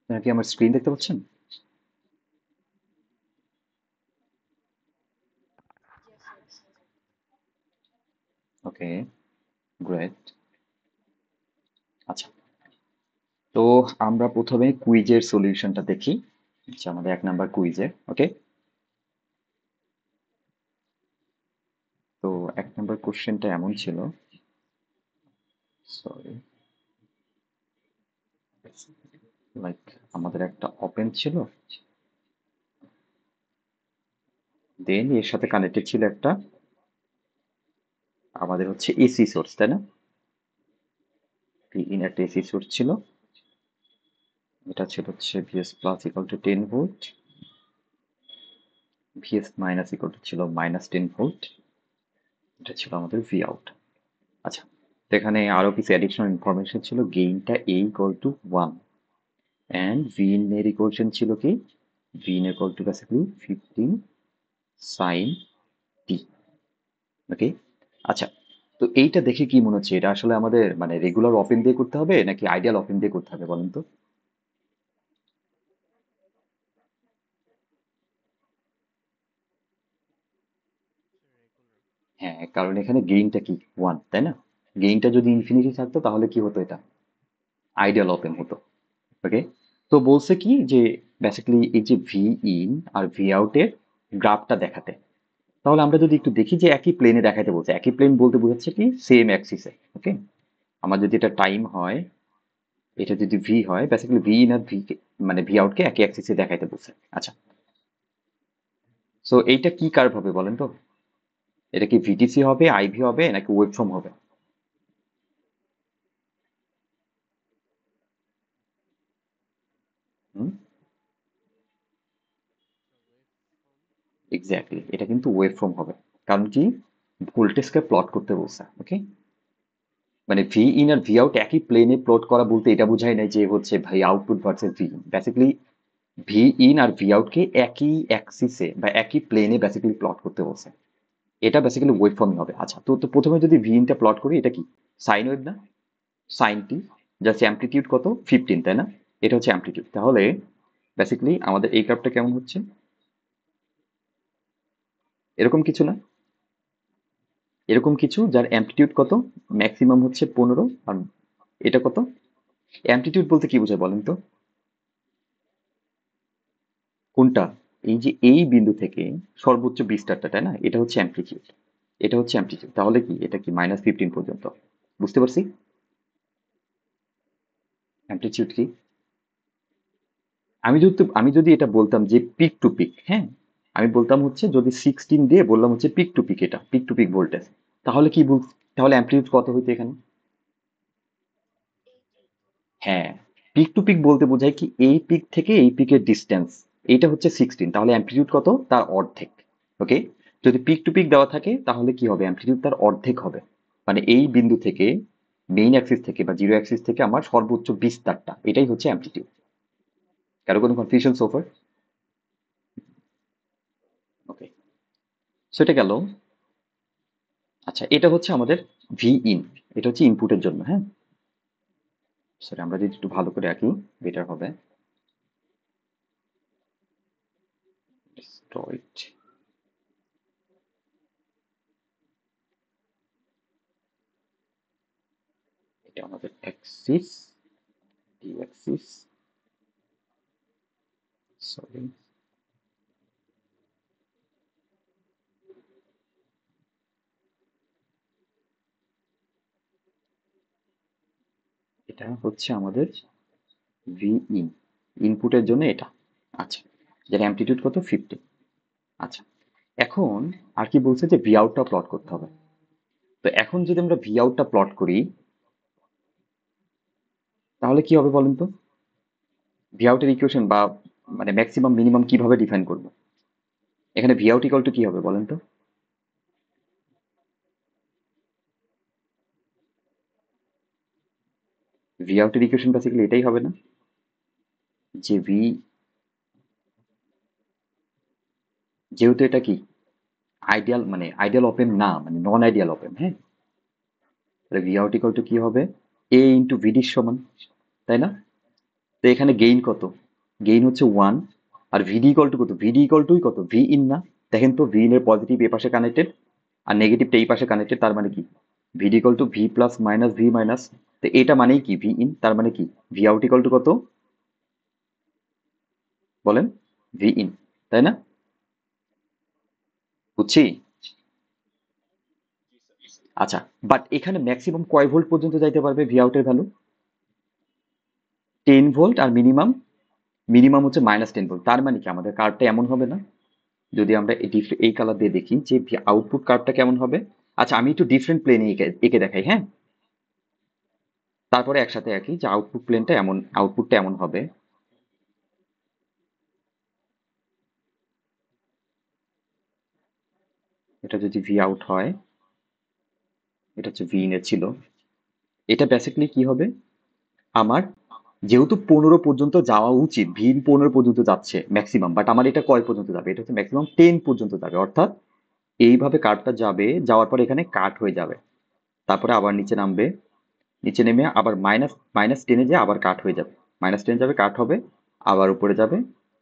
আপনারা কি আমার স্ক্রিন দেখতে পাচ্ছেন? ওকে, গ্রেট। আচ্ছা, তো আমরা প্রথমে কুইজের সলিউশনটা দেখি। আচ্ছা, আমাদের 1 নাম্বার কুইজের। ওকে, তো 1 নাম্বার কোশ্চেনটা এমন ছিল। সরি, লাইক আমাদের একটা ওপেন ছিল, দেন এর সাথে কানেক্টেড ছিল একটা আমাদের হচ্ছে এসি সোর্স, তাই না? ইন একটা এসি সোর্স ছিল, এটা ছিল হচ্ছে VS plus equal to 10 volt, VS minus equal to ছিল -10 ভোল্ট। এটা ছিল আমাদের ভি আউট। আচ্ছা, তো এখানে আরো কিছু অ্যাডিশনাল ইনফরমেশন ছিল। গেইনটা A equal to 1 and V in এর ইকুয়েশন ছিল কি? V in equal to basically 15 sine t. Okay, আচ্ছা, তো এইটা দেখে কি মনে হচ্ছে এটা আসলে আমাদের মানে রেগুলার ওপেন দিয়ে করতে হবে নাকি আইডিয়াল ওপেন দিয়ে করতে হবে বলেন তো? হ্যাঁ, কারণ এখানে গেইনটা কি 1, তাই না? গেইনটা যদি ইনফিনিটি থাকতো তাহলে কি হতো? এটা আইডিয়াল ওপেন হতো। ওকে, তো বলছে কি যে বেসিক্যালি এই যে ভি ইন আর ভি আউটের গ্রাফটা দেখাতে। তাহলে আমরা যদি একটু দেখি যে একই প্লেনে দেখাইতে বলছে, একই প্লেন বলতে বোঝাচ্ছে কি সেম অ্যাক্সিসে। ওকে, আমার যদি এটা টাইম হয়, এটা যদি ভি হয়, বেসিক্যালি ভি ইন আর ভি মানে ভি আউটকে একই অ্যাক্সিসে দেখাইতে বলছে। আচ্ছা, সো এইটা কি কার্ভ হবে বলেন তো? এটা কি ভিটিসি হবে, আইভি হবে নাকি ওয়েব ফর্ম হবে? হুম, এক্স্যাক্টলি, এটা কিন্তু ওয়েব ফর্ম হবে। কারণ কি, ভোল্টেজকে প্লট করতে বলছে। ওকে, মানে ভি ইন আর ভি আউট একই প্লেনে প্লট করা বলতে এটা বোঝায় না যে হচ্ছে ভাই output versus V in. Basically V in আর ভি আউটকে একই অ্যাক্সিসে বা একই প্লেনে বেসিক্যালি প্লট করতে বলছে। এটা বেসিক্যালি ওয়েভ ফর্মই হবে। আচ্ছা, তো প্রথমে যদি ভি ইনটা প্লট করি, এটা কি সাইন ওয়েভ না? সাইন টি, জাস্ট অ্যামপ্লিটিউড কত 15, তাই না? এটা হচ্ছে অ্যামপ্লিটিউড। তাহলে বেসিক্যালি আমাদের এই কার্ভটা কেমন হচ্ছে? এরকম কিছু না? এরকম কিছু যার অ্যামপ্লিটিউড কত, ম্যাক্সিমাম হচ্ছে 15, আর এটা কত? অ্যামপ্লিটিউড বলতে কি বোঝায় বলেন তো? কোনটা? এই যে এই বিন্দু থেকে সর্বোচ্চ বিস্তারটা, তাই না? এটা হচ্ছে অ্যামপ্লিটিউড। এটা হচ্ছে অ্যামপ্লিটিউড। তাহলে কি এটা কি -15 পর্যন্ত? বুঝতে পারছি অ্যামপ্লিটিউড কি? আমি যদি এটা বলতাম যে পিক টু পিক, হ্যাঁ, আমি বলতাম হচ্ছে যদি 16 দিয়ে বললাম হচ্ছে পিক টু পিক, এটা পিক টু পিক ভোল্টেজ, তাহলে কি বল, তাহলে অ্যামপ্লিটিউড কত হইতো এখানে? হ্যাঁ, পিক টু পিক বলতে বোঝায় কি এই পিক থেকে এই পিকের ডিস্টেন্স, এইটা হচ্ছে 16, তাহলে অ্যামপ্লিটিউড কত? তার অর্ধেক। ওকে, যদি পিক টু পিক দেওয়া থাকে তাহলে কি হবে? অ্যামপ্লিটিউড তার অর্ধেক হবে। মানে এই বিন্দু থেকে মেইন অ্যাক্সিস থেকে বা জিরো অ্যাক্সিস থেকে আমার সর্বোচ্চ বিস্তারটা, এটাই হচ্ছে অ্যামপ্লিটিউড। কারো কোনো কনফিউশন সোফার? ওকে, সেটা গেল। আচ্ছা, এটা হচ্ছে আমাদের ভি ইন, এটা হচ্ছে ইনপুটের জন্য। হ্যাঁ, সরি, আমরা যদি একটু ভালো করে আঁকি বেটার হবে। স্ট্রয়েড, এটা আমাদের অ্যাক্সিস, ডি অ্যাক্সিস, সরি, এটা হচ্ছে আমাদের ভি ইন, ইনপুটের জন্য এটা। আচ্ছা, যার অ্যামপ্লিটিউড কত 50। আচ্ছা, এখন আর কি বলছে যে ভি আউটটা প্লট করতে হবে। তো এখন যদি আমরা ভি আউটটা প্লট করি তাহলে কি হবে বলেন তো? ভি আউটের ইকুয়েশন বা মানে ম্যাক্সিমাম মিনিমাম কিভাবে ডিফাইন করব? এখানে ভি আউট ইকুয়াল টু কি হবে বলেন তো? ভি আউটের ইকুয়েশন বেসিক্যালি এটাই হবে না, যে ভি, যেহেতু এটা কি আইডিয়াল, মানে আইডিয়াল ওপেন না, মানে নন আইডিয়াল ওপেন, হ্যাঁ, তাহলে ভি আউট ইকুয়াল টু কি হবে? এ ইন্টু ভিডির সমান, তাই না? তো এখানে গেইন কত? গেইন হচ্ছে 1। আর ভিডি ইকুয়াল টু কত? ভিডি ইকুয়াল টু কত? ভি ইন না? দেখেন তো, ভি ইন এর পজিটিভ এই পাশে কানেক্টেড আর নেগেটিভটা এই পাশে কানেক্টেড, তার মানে কি VD equal to V plus minus V minus. তো এটা মানেই কি ভি ইন, তার মানে কি ভি আউট ইকুয়াল টু কত বলেন? ভি ইন, তাই না? বুঝছি। আচ্ছা, বাট এখানে ম্যাক্সিমাম কয় ভোল্ট পর্যন্ত যাইতে পারবে ভি আউটের ভ্যালু? 10 ভোল্ট, আর মিনিমাম মিনিমাম হচ্ছে -10 ভোল্ট। তার মানে কি আমাদের কার্ভটা এমন হবে না? যদি আমরা এই কালার দিয়ে দেখি যে আউটপুট কার্ভটা কেমন হবে। আচ্ছা, আমি একটু ডিফারেন্ট প্লেনে এঁকে এঁকে দেখাই, হ্যাঁ? তারপরে একসাথে একই যে আউটপুটটা এমন হবে। এটা যদি ভি আউট হয়, এটা হচ্ছে ভি ইন এর ছিল। এটা বেসিক্যালি কি হবে আমার, যেহেতু 15 পর্যন্ত যাওয়া উচিত, ভি ইন 15 পর্যন্ত যাচ্ছে ম্যাক্সিমাম, বাট আমার এটা কয় পর্যন্ত যাবে? এটা হচ্ছে ম্যাক্সিমাম 10 পর্যন্ত যাবে। অর্থাৎ এইভাবে কার্ভটা যাবে, যাওয়ার পর এখানে কাট হয়ে যাবে, তারপরে আবার নিচে নামবে, নিচে নেমে আবার মাইনাস মাইনাস টেনে যে আবার কাট হয়ে যাবে, -10 যাবে, কাট হবে, আবার উপরে যাবে,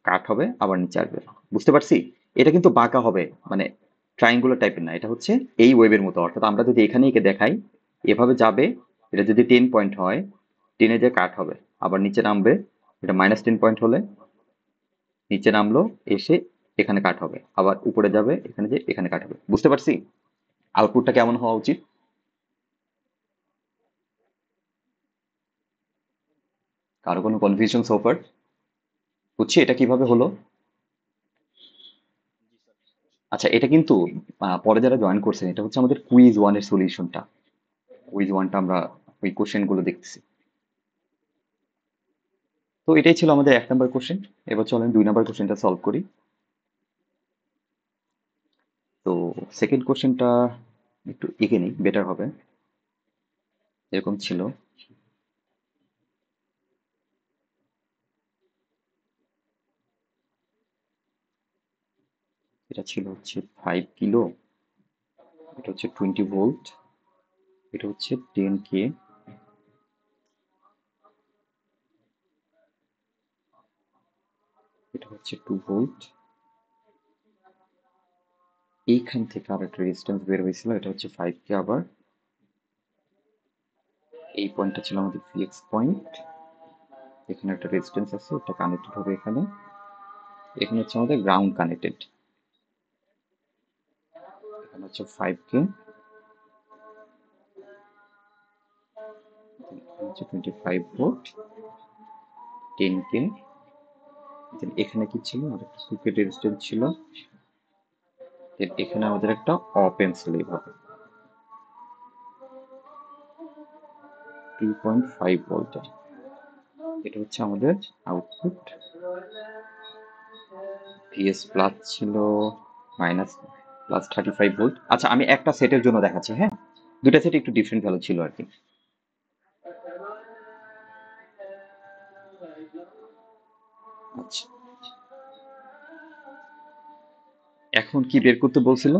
কাট হবে, আবার নিচে আসবে। বুঝতে পারছি? এটা কিন্তু বাঁকা হবে, মানে ট্রায়াঙ্গুলার টাইপের না, এটা হচ্ছে এই ওয়েভের মতো। অর্থাৎ আমরা যদি এখানে এঁকে দেখাই, এভাবে যাবে, এটা যদি 10 পয়েন্ট হয়, টেনে যে কাট হবে, আবার নিচে নামবে, এটা -10 পয়েন্ট হলে নিচে নামলো, এসে এখানে কাট হবে, আবার উপরে যাবে, এখানে যে এখানে কাট হবে। বুঝতে পারছি আউটপুটটা কেমন হওয়া উচিত? কারো কোনো কনফিউশন সোফার? বুঝছি এটা কিভাবে হলো। আচ্ছা, এটা কিন্তু পরে যারা জয়েন করছেন, এটা হচ্ছে আমাদের কুইজ ওয়ানের সলিউশনটা। কুইজ ওয়ানটা আমরা ওই কোশ্চেন গুলো দেখতেছি। তো এটাই ছিল আমাদের 1 নম্বর কোশ্চেন। এবার চলেন 2 নম্বর কোশ্চেনটা সলভ করি। তো সেকেন্ড কোশ্চেনটা একটু এগিয়ে নিই, বেটার হবে। এরকম ছিল, এটা ছিল হচ্ছে 5 কিলো, এটা হচ্ছে 20 ভোল্ট, এটা হচ্ছে 10K, এটা হচ্ছে 2 ভোল্ট। এইখান থেকে আর একটা রেজিস্ট্যান্স বের হয়েছিল, এটা হচ্ছে 5K। আবার এই পয়েন্টটা ছিল আমাদের ভিএক্স পয়েন্ট, এখানে একটা রেজিস্ট্যান্স আছে, এটা কানেক্টেড হবে এখানে, এখানে হচ্ছে আমাদের গ্রাউন্ড কানেক্টেড, এখানে হচ্ছে 5K, হচ্ছে 25 ভোল্ট, 10K। এখানে কি ছিল, আর একটা সুইকেট রেজিস্ট্যান্স ছিল, এখানে আমাদের একটা অপ এম্প ছিল এইভাবে 2.5 ভোল্টের। এটা হচ্ছে আমাদের আউটপুট। ভিএস প্লাস ছিল মাইনাস প্লাস 35 ভোল্ট। আচ্ছা, আমি একটা সেটের জন্য দেখাচ্ছি, হ্যাঁ? দুটা সেট একটু ডিফারেন্ট ভ্যালু ছিল আর কি। আচ্ছা, এখন কি বের করতে বলছিল?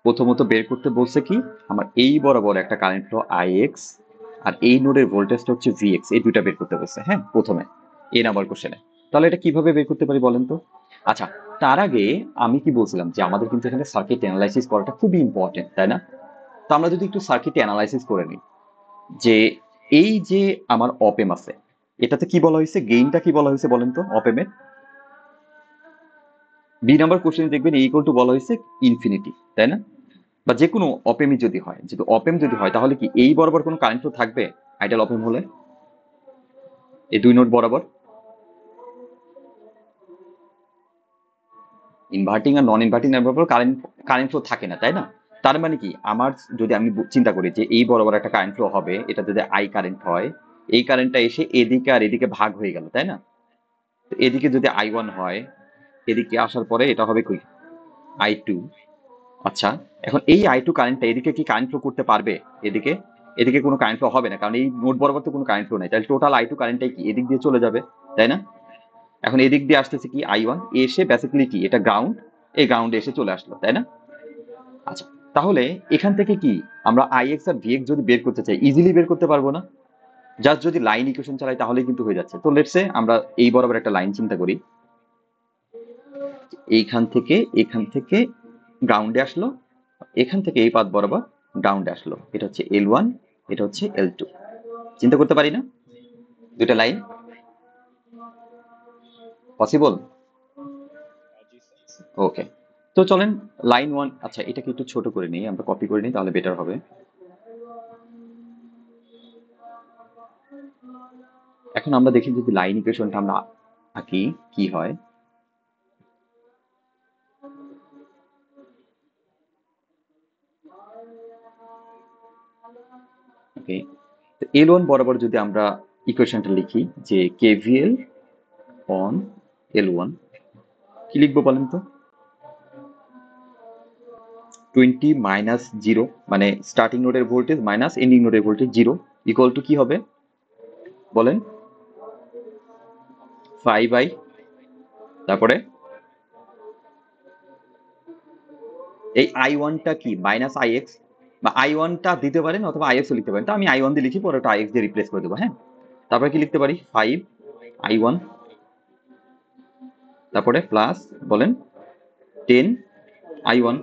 প্রথমত বের করতে বলছে কি, আমার এই বরাবর একটা কারেন্ট ফ্লো আইএক্স, আর এই নোডের ভোল্টেজটা হচ্ছে ভিএক্স, এই দুইটা বের করতে বলছে, হ্যাঁ, প্রথমে নাম্বার কোশ্চেনে। তাহলে এটা কিভাবে বের করতে পারি বলেন তো? আচ্ছা, তার আগে আমি কি বলছিলাম যে আমাদের কিন্তু এখানে সার্কিট অ্যানালাইসিস করাটা খুবই ইম্পর্টেন্ট, তাই না? তো আমরা যদি একটু সার্কিট অ্যানালাইসিস করে নিই, যে এই যে আমার অপেম আছে, এটাতে কি বলা হয়েছে, গেইনটা কি বলা হয়েছে বলেন তো অপেমের? বি নাম্বার কোশ্চেনে দেখবেন ইকুয়াল টু বলা হয়েছে ইনফিনিটি, তাই না? বা যে কোনো অপেমই যদি হয়, যদি অপেম যদি হয়, তাহলে কি এই বরাবর কোনো কারেন্ট ফ্লো থাকবে? আইডিয়াল অপেম হলে এই দুই নোড বরাবর ইনভার্টিং আর নন ইনভার্টিং এর বরাবর কারেন্ট কারেন্ট ফ্লো থাকে না, তাই না? তার মানে কি আমার, যদি আমি চিন্তা করি যে এই বরাবর একটা কারেন্ট ফ্লো হবে, এটা যদি আই কারেন্ট হয়, এই কারেন্টটা এসে এদিকে আর এদিকে ভাগ হয়ে গেল, তাই না? তো এদিকে যদি I1 হয়, এদিকে আসার পরে এটা হবে কি I2। আচ্ছা, এখন এই I2 কারেন্টটা এদিকে কি কারেন্ট ফ্লো করতে পারবে? এদিকে এদিকে কোনো কারেন্ট ফ্লো হবে না, কারণ এই নোড বরাবর তো কোনো কারেন্ট ফ্লো নাই, তাহলে টোটাল I2 কারেন্টটাই কি এদিক দিয়ে চলে যাবে, তাই না? এখন এদিক দিয়ে আসতেছে কি I1, এসে বেসিক্যালি কি এটা গ্রাউন্ড, এই গ্রাউন্ডে এসে চলে আসলো, তাই না? আচ্ছা, তাহলে এখান থেকে কি আমরা আইএক্স আর ভিএক্স যদি বের করতে চাই, ইজিলি বের করতে পারবো না? জাস্ট যদি লাইন ইকুয়েশন চালাই তাহলেই কিন্তু হয়ে যাচ্ছে। তো লেটসে আমরা এই বরাবর একটা লাইন চিন্তা করি, এখান থেকে গ্রাউন্ডে আসলো, এখান থেকে এই পাথ বরাবর গ্রাউন্ডে আসলো, এটা হচ্ছে L1, এটা হচ্ছে L2। চিন্তা করতে পারি না দুইটা লাইন? পসিবল? ওকে, তো চলেন লাইন ওয়ান, আচ্ছা এটাকে একটু ছোট করে নিই, আমরা কপি করে নিই তাহলে বেটার হবে। এখন আমরা দেখি যদি লাইন ইকুয়েশনটা আমরা আঁকি কি হয়। ওকে, তো L1 বরাবর যদি আমরা ইকুয়েশনটা লিখি যে KVL অন L1, কি লিখবো বলেন তো? 20 মাইনাস জিরো, মানে স্টার্টিং নোডের ভোল্টেজ মাইনাস এন্ডিং নোডের ভোল্টেজ জিরো, ইকুয়াল টু কি হবে বলেন? 5 তারপরে এই I1টা কি মাইনাস IX, বা I1টা দিতে পারেন অথবা IX ও লিখতে পারেন, তো আমি I1 দিয়ে লিখি, পরে ওটা IX দিয়ে রিপ্লেস করে দেবো। হ্যাঁ, তারপরে কি লিখতে পারি? 5 I1, তারপরে প্লাস বলেন 10 I1,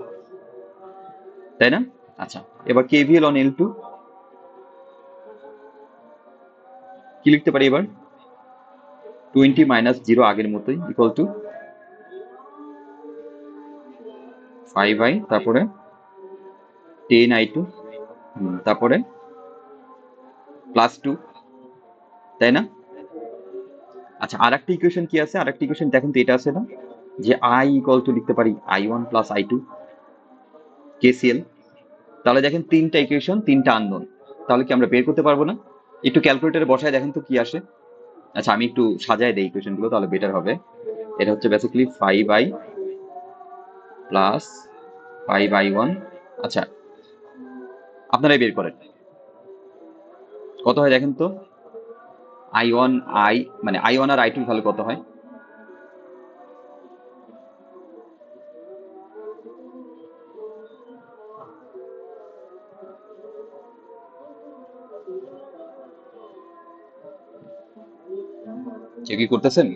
তাই না? আচ্ছা, এবার KVL অন L2 কি লিখতে পারি এবার? 20 মাইনাস জিরো আগের মতোই, ইকুয়াল টু 5I, তারপরে 10I2, তারপরে প্লাস 2, তাই না? আচ্ছা, আর একটা ইকুয়েশন কি আছে? আর একটা ইকুয়েশন দেখেন তো, এটা আছে না যে I ইকুয়াল টু লিখতে পারি I1 প্লাস I2, KCL। তাহলে দেখেন তিনটা ইকুয়েশন, তিনটা আননোন, তাহলে কি আমরা বের করতে পারবো না? একটু ক্যালকুলেটরে বসায় দেখেন তো কি আসে। আচ্ছা, আমি একটু সাজায় দেই ইকুয়েশন গুলো, তাহলে বেটার হবে। এটা হচ্ছে বেসিক্যালি 5I প্লাস 5I1। আচ্ছা, আপনারাই বের করেন কত হয় দেখেন তো। I1 মানে I1 আর I2 তাহলে কত হয়? কেউ কি করতেছেন?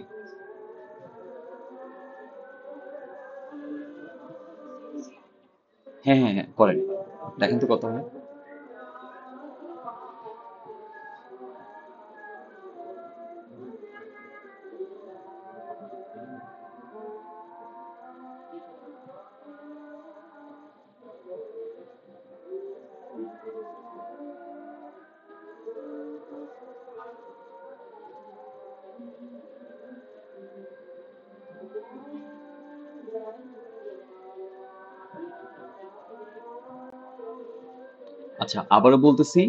হ্যাঁ হ্যাঁ হ্যাঁ, করেন, দেখেন তো কত হয়। আচ্ছা, আবারও বলতেছি,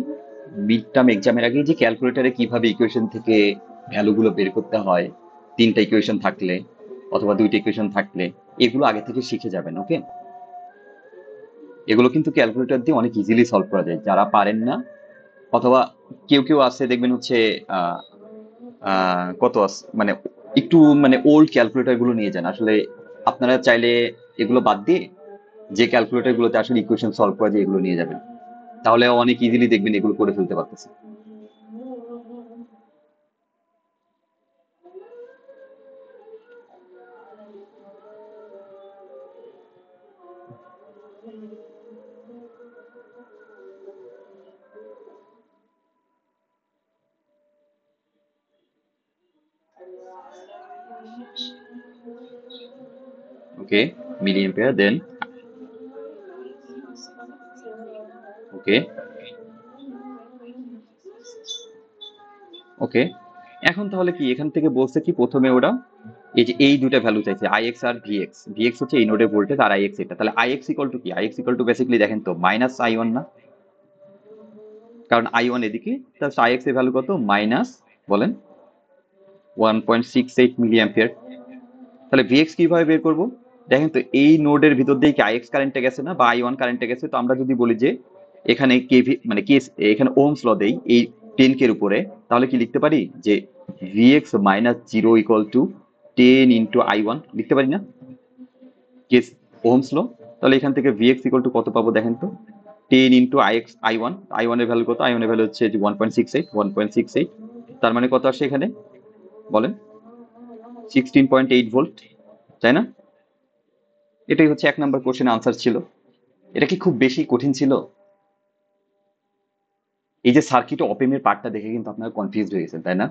মিড টার্ম এক্সামের আগে যে ক্যালকুলেটরে কিভাবে ইকুয়েশন থেকে ভ্যালুগুলো বের করতে হয়, তিনটা ইকুয়েশন থাকলে অথবা দুইটা ইকুয়েশন থাকলে, এগুলো আগে থেকে শিখে যাবেন। ওকে, এগুলো কিন্তু ক্যালকুলেটর দিয়ে অনেক ইজিলি সলভ করা যায়। যারা পারেন না, অথবা কেউ কেউ আছে দেখবেন হচ্ছে আহ, মানে একটু মানে ওল্ড ক্যালকুলেটর গুলো নিয়ে যান। আসলে আপনারা চাইলে এগুলো বাদ দিয়ে যে ক্যালকুলেটর গুলোতে আসলে ইকুয়েশন সলভ করা যায় এগুলো নিয়ে যাবেন, তাহলে অনেক ইজিলি দেখবেন এগুলো করে ফেলতে পারতেছে। ওকে, মিলি এম্পিয়ার, দেন ওকে ওকে। এখন তাহলে কি এখান থেকে বলছে কি, প্রথমে ওরা এই যে এই দুইটা ভ্যালু চাইছে, আইএক্স আর ভিএক্স। ভিএক্স হচ্ছে এই নোডের ভোল্টেজ, আর আইএক্স এটা। তাহলে আইএক্স ইকুয়াল টু কি? আইএক্স ইকুয়াল টু বেসিক্যালি দেখেন তো মাইনাস I1 না, কারণ I1 এদিকে, তাহলে আইএক্স এর ভ্যালু কত? মাইনাস বলেন 1.68 মিলি অ্যাম্পিয়ার। তাহলে ভিএক্স কিভাবে বের করব? দেখেন তো, এই নোডের ভিতর দিয়ে কি আইএক্স কারেন্টে গেছে না, বা I1 কারেন্টে গেছে? তো আমরা যদি বলি যে এখানে কেভি মানে কেস, এখানে ওহমস ল দেই এই 10 কের উপরে, তাহলে কি লিখতে পারি যে VX minus zero equal to 10 into I1, লিখতে পারি না কেস ওহমস ল? তাহলে এখান থেকে ভিএক্স ইকুয়াল টু কত পাবো দেখেন তো? 10 ইন্টু আই ওয়ান এর ভ্যালু কত? আই ওয়ান এর ভ্যালু হচ্ছে 1.68, তার মানে কত আসে এখানে বলেন? 16.8 ভোল্ট, তাই না? এটাই হচ্ছে 1 নম্বর কোশ্চেন আনসার ছিল। এটা কি খুব বেশি কঠিন ছিল? এই যে সার্কিট অপেমের পার্টটা দেখে কিন্তু আপনারা কনফিউজড হয়ে গেছেন, তাই না?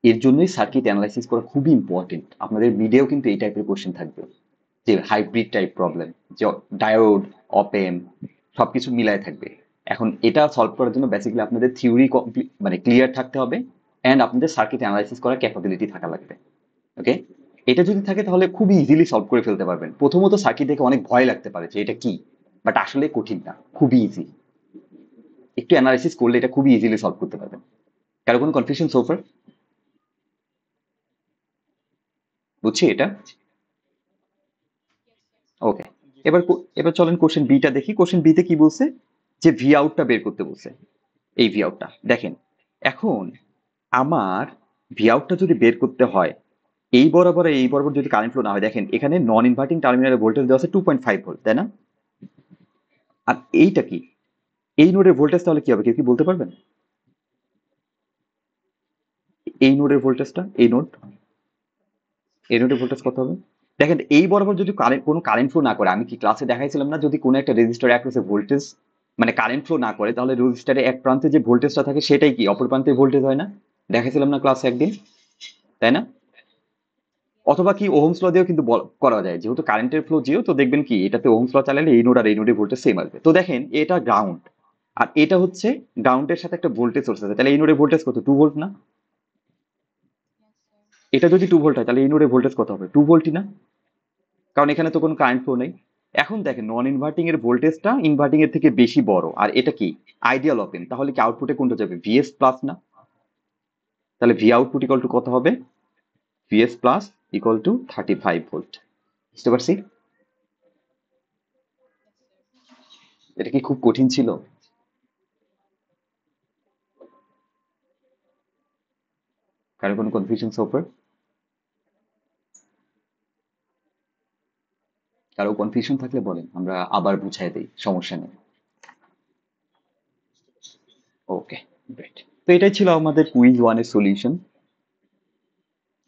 এর জন্যই সার্কিট অ্যানালাইসিস করা খুবই ইম্পর্টেন্ট। আপনাদের মিডিয়াও কিন্তু এই টাইপের কোশ্চেন থাকবে, যে হাইব্রিড টাইপ প্রবলেম, যে ডায়োড, অপেম সবকিছু মিলায় থাকবে। এখন এটা সলভ করার জন্য বেসিক্যালি আপনাদের থিওরি মানে ক্লিয়ার থাকতে হবে, অ্যান্ড আপনাদের সার্কিট অ্যানালাইসিস করার ক্যাপাবিলিটি থাকা লাগবে। ওকে, এটা যদি থাকে তাহলে খুবই ইজিলি সলভ করে ফেলতে পারবেন। প্রথমত সার্কিট দেখে অনেক ভয় লাগতে পারে যে এটা কি, বাট আসলে কঠিন না, খুবই ইজি। একটু অ্যানালাইসিস করলে এটা খুবই ইজিলি সলভ করতে পারবেন। কারো কোনো কনফিউশন সোফার? বুঝছি এটা। ওকে, এবার চলেন কোশ্চেন বিটা দেখি। কোশ্চেন বিতে কি বলছে, যে ভি আউটটা বের করতে বলছে। এই ভি আউটটা দেখেন, এখন আমার ভি আউটটা যদি বের করতে হয়, এই বরাবর আর এই বরাবর যদি কারেন্ট ফ্লো না হয়, দেখেন এখানে নন ইনভার্টিং টার্মিনালের ভোল্টেজ দেওয়া আছে 2.5 ভোল্ট, তাই না? আর এইটা কি, এই নোডের ভোল্টেজ তাহলে কি হবে, কেউ কি বলতে পারবেন? এই নোডের ভোল্টেজটা, এই নোডের ভোল্টেজ কত হবে? দেখেন এই বরাবর যদি কোনো কারেন্ট ফ্লো না করে, আমি কি ক্লাসে দেখাইছিলাম না, যদি কোনো একটা রেজিস্টার অ্যাক্রসে ভোল্টেজ মানে কারেন্ট ফ্লো না করে, তাহলে রেজিস্টারে এক প্রান্তে যে ভোল্টেজটা থাকে সেটাই কি অপর প্রান্তে ভোল্টেজ হয় না? দেখাইছিলাম না ক্লাসে একদিন, তাই না? অথবা কি ওহমস ল দিয়েও কিন্তু করা যায়, যেহেতু কারেন্টের ফ্লো জিরো, তো দেখবেন কি এটাতে ওহমস ল চালালে এই নোড আর এই নোডের ভোল্টেজ সেম আসবে। তো দেখেন এটা গ্রাউন্ড, আর এটা হচ্ছে গ্রাউন্ডের সাথে একটা ভোল্টেজ সোর্স আছে, তাহলে এই নোডের ভোল্টেজ কত? 2 ভোল্ট না? এটা যদি 2 ভোল্ট হয় তাহলে এই নোডের ভোল্টেজ কত হবে? 2 ভোল্টই না? কারণ এখানে তো কোনো কারেন্ট ফ্লো নেই। এখন দেখেন নন ইনভার্টিং এর ভোল্টেজটা ইনভার্টিং এর থেকে বেশি বড়, আর এটা কি আইডিয়াল ওপেন, তাহলে কি আউটপুটে কোনটা যাবে? ভিএস প্লাস না? তাহলে ভি আউটপুট ইকুয়াল টু কত হবে? VS plus equal to 35 volt. বুঝতে পারছি? এটা কি খুব কঠিন ছিল? কারো কোনো কনফিউশন সোফার? কারো কনফিউশন থাকলে বলেন, আমরা আবার বুঝাই দেই, সমস্যা নেই। ওকে, গ্রেট। তো এটাই ছিল আমাদের কুইজ ওয়ানের সলিউশন।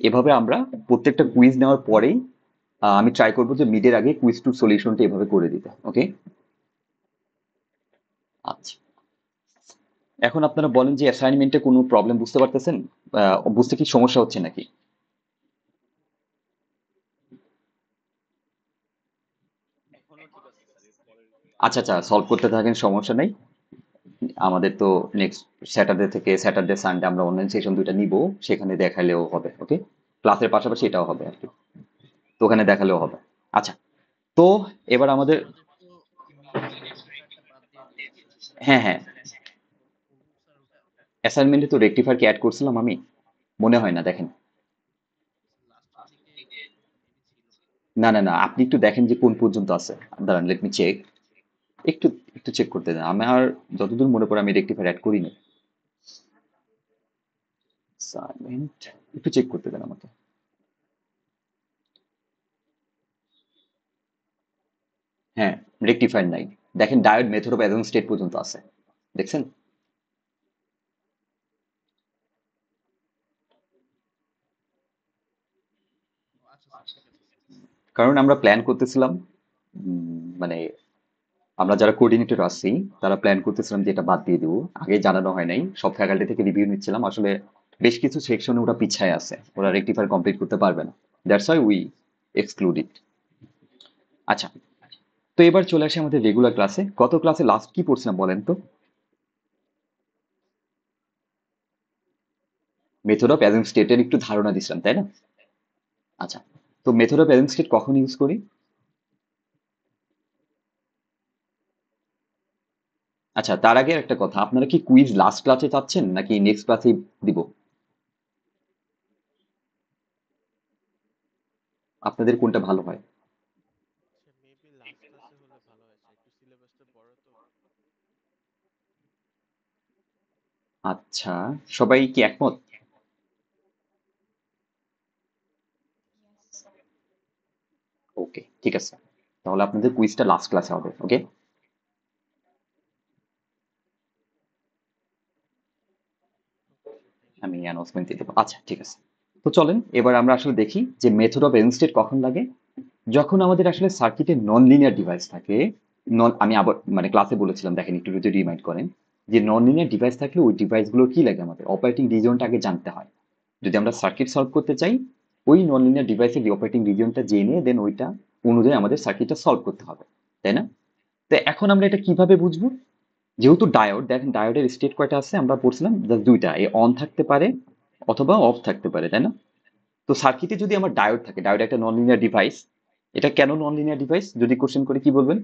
এভাবে আমরা প্রত্যেকটা কুইজ নেওয়ার পরেই আমি ট্রাই করবো যে মিডের আগে কুইজ টু সলিউশনটা এভাবে করে দিতে। ওকে, আচ্ছা। এখন আপনারা বলেন যে অ্যাসাইনমেন্টে কোনো প্রবলেম বুঝতে পারতেছেন? বুঝতে কি সমস্যা হচ্ছে নাকি? আচ্ছা আচ্ছা, সলভ করতে থাকেন, সমস্যা নেই। আমাদের তো নেক্সট স্যাটারডে সানডে আমরা অনলাইন সেশন দুইটা নিব, সেখানে দেখালেও হবে। ওকে, ক্লাসের পাশাপাশি এটাও হবে আর কি, তো ওখানে দেখালেও হবে। আচ্ছা, তো এবার আমাদের, হ্যাঁ হ্যাঁ, অ্যাসাইনমেন্টে তো রেকটিফায়ার কি অ্যাড করছিলাম আমি? মনে হয় না, দেখেন। না না না, আপনি একটু দেখেন যে কোন পর্যন্ত আছে। দাঁড়ান, লেট মি চেক। একটু একটু চেক করতে দেন, আমার যতদূর মনে পড়ে আমি রেকটিফায়ার অ্যাড করিনি। অ্যাসাইনমেন্ট, একটু চেক করতে দেন আমাকে। হ্যাঁ, রেকটিফায়ার নাই। দেখেন ডায়োড মেথড অফ অ্যাজন স্টেট পর্যন্ত আছে, দেখছেন? কারণ আমরা প্ল্যান করতেছিলাম, মানে আমরা যারা কোঅর্ডিনেটর আছি তারা প্ল্যান করতেছিলাম যে এটা বাদ দিয়ে দিব। আগে জানানো হয় নাই, সব ফ্যাকাল্টি থেকে রিভিউ নিচ্ছিলাম, আসলে বেশ কিছু সেকশনে ওরা পিছায় আছে, ওরা রেকটিফায়ার কমপ্লিট করতে পারবে না। দ্যাটস ওয়াই উই এক্সক্লুড ইট। আচ্ছা, তো এবার চলে আসি আমাদের রেগুলার ক্লাসে। গত ক্লাসে লাস্ট কি পড়ছিলাম বলেন তো? মেথড অফ অ্যাজন স্টেটের একটু ধারণা দিছিলাম, তাই না? আচ্ছা, তো মেথড অফ অ্যাজন স্টেট কখন ইউজ করি? আচ্ছা, তার আগে একটা কথা, আপনারা কি কুইজ লাস্ট ক্লাসে চাচ্ছেন নাকি নেক্সট ক্লাসে দিব? আপনাদের কোনটা ভালো হয়? আচ্ছা, সবাই কি একমত? ওকে, ঠিক আছে, তাহলে আপনাদের কুইজটা লাস্ট ক্লাসে হবে। ওকে, অ্যানাউন্সমেন্ট দিয়ে দেবো। আচ্ছা ঠিক আছে। তো চলেন এবার আমরা আসলে দেখি যে মেথড অফ এনস্টেট কখন লাগে। যখন আমাদের আসলে সার্কিটে নন লিনিয়ার ডিভাইস থাকে। আমি আবার মানে ক্লাসে বলেছিলাম, দেখেন একটু যদি রিমাইন্ড করেন, যে নন লিনিয়ার ডিভাইস থাকলে ওই ডিভাইসগুলো কি লাগে, আমাদের অপারেটিং রিজিয়নটা আগে জানতে হয়। যদি আমরা সার্কিট সলভ করতে চাই, ওই নন লিনিয়ার ডিভাইসের অপারেটিং রিজিয়নটা জেনে দেন ওইটা অনুযায়ী আমাদের সার্কিটটা সলভ করতে হবে, তাই না? তো এখন আমরা এটা কিভাবে বুঝবো? যেহেতু ডায়োড, দেখেন ডায়োডের স্টেট কয়টা আছে আমরা পড়ছিলাম, জাস্ট দুইটা, এই অন থাকতে পারে অথবা অফ থাকতে পারে, তাই না? তো সার্কিটে যদি আমার ডায়োড থাকে, ডায়োড একটা নন লিনিয়ার ডিভাইস, এটা কেন নন লিনিয়ার ডিভাইস যদি কোশ্চেন করে কি বলবেন?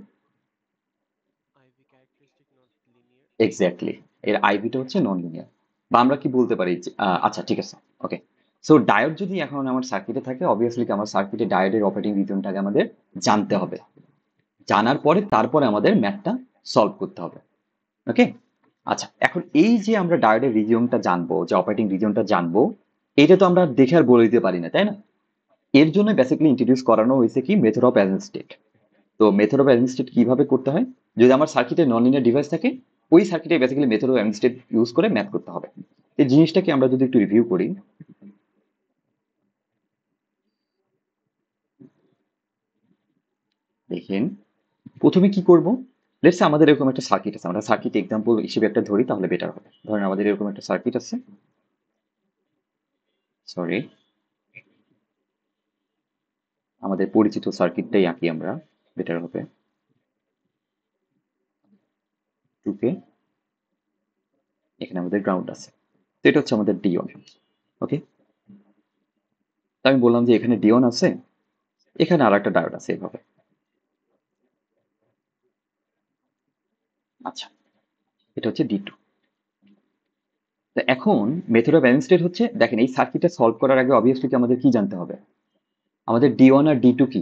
এক্স্যাক্টলি, এর আইভিটা হচ্ছে নন লিনিয়ার। বা আমরা কি বলতে পারি আচ্ছা ঠিক আছে, ওকে। সো ডায়োড যদি এখন আমার সার্কিটে থাকে, অবভিয়াসলি আমার সার্কিটে ডায়োডের অপারেটিং রিজনটাকে আমাদের জানতে হবে। জানার পরে তারপরে আমাদের ম্যাথটা সলভ করতে হবে, ওকে। আচ্ছা, এখন এই যে আমরা ডায়োডের রিজিয়নটা জানবো, যে অপারেটিং রিজিয়নটা জানবো, এটা তো আমরা দেখে আর বলে দিতে পারি না, তাই না? এর জন্য বেসিক্যালি ইন্ট্রোডিউস করানো হয়েছে কি, মেথড অফ অ্যাজ স্টেট। তো মেথড অফ অ্যাজ স্টেট কিভাবে করতে হয়? যদি আমার সার্কিটে নন লিনিয়ার ডিভাইস থাকে, ওই সার্কিটে basically method of as state use করে ম্যাথ করতে হবে। এই জিনিসটাকে আমরা যদি একটু রিভিউ করি, দেখেন প্রথমে কি করব। লেটস সে আমাদের এরকম একটা সার্কিট আছে, আমরা সার্কিট এক্সাম্পল হিসেবে একটা ধরি তাহলে বেটার হবে। ধরেন আমাদের এরকম একটা সার্কিট আছে, সরি, আমাদের পরিচিত সার্কিটটাই আঁকি আমরা, বেটার হবে। টুকে এখানে আমাদের গ্রাউন্ড আছে, তো এটা হচ্ছে আমাদের ডিওন, ওকে। তো আমি বললাম যে এখানে ডিওন আছে, এখানে আর একটা ডায়োড আছে এভাবে। আচ্ছা, এটা হচ্ছে ডি টু। তো এখন মেথড অফ ব্যালেন্স স্টেট হচ্ছে, দেখেন এই সার্কিটটা সলভ করার আগে অবভিয়াসলি কি আমাদের কি জানতে হবে? আমাদের ডি ওয়ান আর ডি টু কি,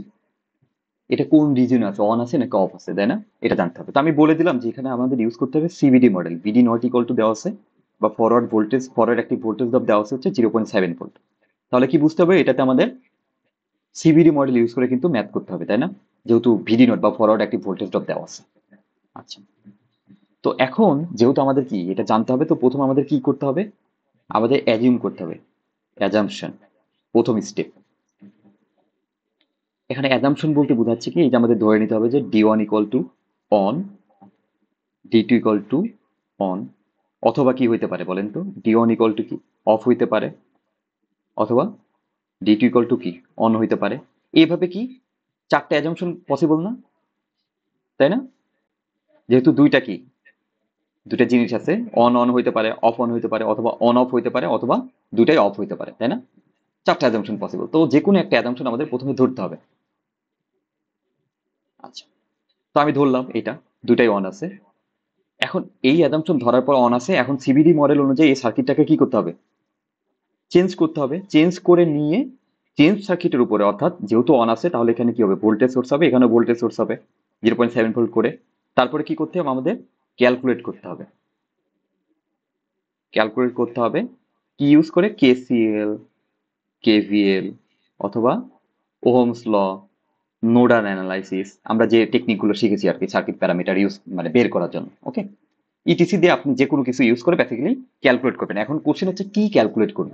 এটা কোন রিজিয়ন আছে, অন আছে নাকি অফ আছে, তাই না? এটা জানতে হবে। তো আমি বলে দিলাম যে এখানে আমাদের ইউজ করতে হবে CBD model, VD not equal to দেওয়া আছে, বা ফরওয়ার্ড ভোল্টেজ, ফরওয়ার্ড একটি ভোল্টেজ ড্রপ দেওয়া আছে হচ্ছে 0.7 ভোল্ট। তাহলে কি বুঝতে হবে, এটাতে আমাদের সিবিডি মডেল ইউজ করে কিন্তু ম্যাথ করতে হবে, তাই না? যেহেতু ভিডি নট বা ফরওয়ার্ড একটি ভোল্টেজ ড্রপ দেওয়া আছে। আচ্ছা, তো এখন যেহেতু আমাদের কি এটা জানতে হবে, তো প্রথম আমাদের কি করতে হবে, আমাদের অ্যাজিউম করতে হবে, অ্যাজাম্পশন, প্রথম স্টেপ। এখানে অ্যাজাম্পশন বলতে বোঝাচ্ছে কি, এই যে আমাদের ধরে নিতে হবে যে D one equal to on, D two equal to on, অথবা কি হইতে পারে বলেন তো, ডি ওয়ান ইকুয়াল টু কি অফ হইতে পারে, অথবা ডি টু ইকুয়াল টু কি অন হইতে পারে। এইভাবে কি চারটে অ্যাজাম্পশন পসিবল না, তাই না? যেহেতু দুইটা কি, দুইটা জিনিস আছে, অন অন হইতে পারে, অফ অন হইতে পারে, অথবা অন অফ হইতে পারে, অথবা দুইটাই অফ হইতে পারে, তাই না? চারটা অ্যাজাম্পশন পসিবল, তো যে কোনো একটা অ্যাজাম্পশন আমাদের প্রথমে ধরতে হবে। আচ্ছা, তো আমি ধরলাম এটা দুইটাই অন আছে। এখন এই অ্যাজাম্পশন ধরার পর অন আছে, এখন সিবিডি মডেল অনুযায়ী এই সার্কিটটাকে কি করতে হবে, চেঞ্জ করতে হবে। চেঞ্জ করে নিয়ে চেঞ্জ সার্কিটের উপরে, অর্থাৎ যেহেতু অন আছে তাহলে এখানে কি হবে, ভোল্টেজ সোর্স হবে, এখানে ভোল্টেজ সোর্স হবে 0.7 ভোল্ট করে। তারপরে কি করতে হবে আমাদের, ক্যালকুলেট করতে হবে, ক্যালকুলেট করতে হবে কি ইউজ করে, কেসিএল, কেভিএল, অথবা ওহমস ল, নোডাল অ্যানালাইসিস, আমরা যে টেকনিকগুলো শিখেছি আর কি সার্কিট প্যারামিটার ইউজ মানে বের করার জন্য, ওকে। ইটিসি দিয়ে আপনি যে কোনো কিছু ইউজ করে বেসিক্যালি ক্যালকুলেট করবেন। এখন কোশ্চেন হচ্ছে কি ক্যালকুলেট করব।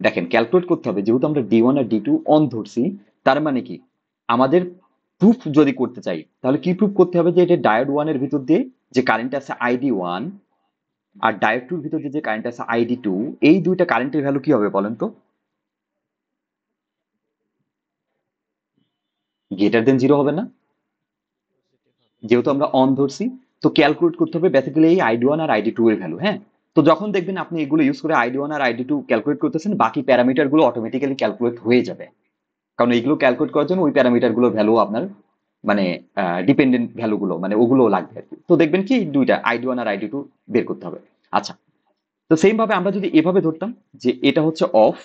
দেখেন ক্যালকুলেট করতে হবে, যেহেতু আমরা ডি ওয়ান আর ডি টু অন ধরছি, তার মানে কি আমাদের প্রুফ যদি করতে চাই তাহলে কি প্রুফ করতে হবে, যে এটা ডায়োড ওয়ান এর ভিতর দিয়ে যে কারেন্ট আছে আইডি ওয়ান, আর ডায়োড টুর ভিতর দিয়ে যে কারেন্ট আছে আইডি টু, এই দুইটা কারেন্টের ভ্যালু কি হবে বলেন তো, গ্রেটার দেন জিরো হবে না? যেহেতু আমরা অন ধরছি, তো ক্যালকুলেট করতে হবে বেসিক্যালি এই আইডি ওয়ান আর আইডি টু এর ভ্যালু, হ্যাঁ। তো যখন দেখবেন আপনি এগুলো ইউজ করে আইডি ওয়ান আর আইডি টু ক্যালকুলেট করতেছেন, বাকি প্যারামিটার গুলো অটোমেটিক্যালি ক্যালকুলেট হয়ে যাবে। কারণ এইগুলো ক্যালকুলেট করার জন্য ওই প্যারামিটার গুলোর ভ্যালু আপনার মানে ডিপেন্ডেন্ট ভ্যালু গুলো মানে ওগুলো লাগবে আর কি। তো দেখবেন কি দুইটা আইডি ওয়ান আর আইডি টু বের করতে হবে। আচ্ছা, তো সেম ভাবে আমরা যদি এভাবে ধরতাম যে এটা হচ্ছে অফ,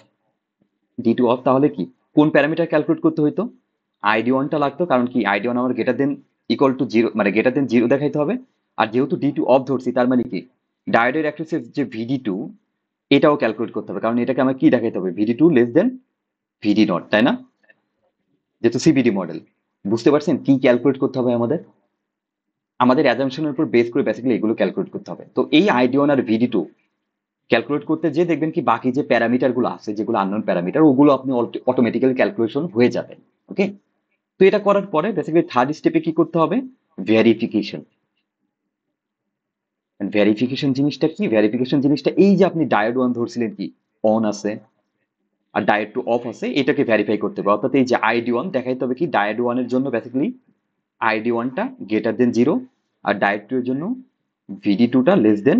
ডি টু অফ, তাহলে কি কোন প্যারামিটার ক্যালকুলেট করতে হইতো, আইডি ওয়ানটা লাগতো, কারণ কি আইডি ওয়ান আমার greater than equal to zero, মানে গ্রেটার দেন জিরো দেখাইতে হবে। আর যেহেতু ডি টু অফ ধরছি, তার মানে কি ডায়োডের অ্যাক্সিসের যে ভিডি টু, এটাও ক্যালকুলেট করতে হবে, কারণ এটাকে আমার কি দেখাইতে হবে, VD two less than VD not, তাই না? যেহেতু সিবিডি মডেল, বুঝতে পারছেন কি ক্যালকুলেট করতে হবে আমাদের? আমাদের অ্যাজাম্পশনের উপর বেস করে বেসিক্যালি এগুলো ক্যালকুলেট করতে হবে। তো এই আইডি ওয়ান আর ভিডি টু ক্যালকুলেট করতে যে দেখবেন কি বাকি যে প্যারামিটার গুলো আছে যেগুলো আননোন প্যারামিটার ওগুলো আপনি অটোমেটিক্যালি ক্যালকুলেশন হয়ে যাবে। ওকে, তো এটা করার পরে বেসিক্যালি থার্ড স্টেপে কি করতে হবে? ভেরিফিকেশন। ভেরিফিকেশন জিনিসটা কি? ভেরিফিকেশন জিনিসটা এই যে আপনি ডায়োড ওয়ান ধরছিলেন কি অন আছে আর ডায়োড টু অফ আছে, এটাকে ভেরিফাই করতে হবে। অর্থাৎ এই যে আইডি ওয়ান দেখাইতে হবে কি ডায়োড ওয়ানের জন্য বেসিক্যালি আইডি ওয়ানটা গ্রেটার দেন জিরো, আর ডায়োড টু এর জন্য ভিডি টুটা লেস দেন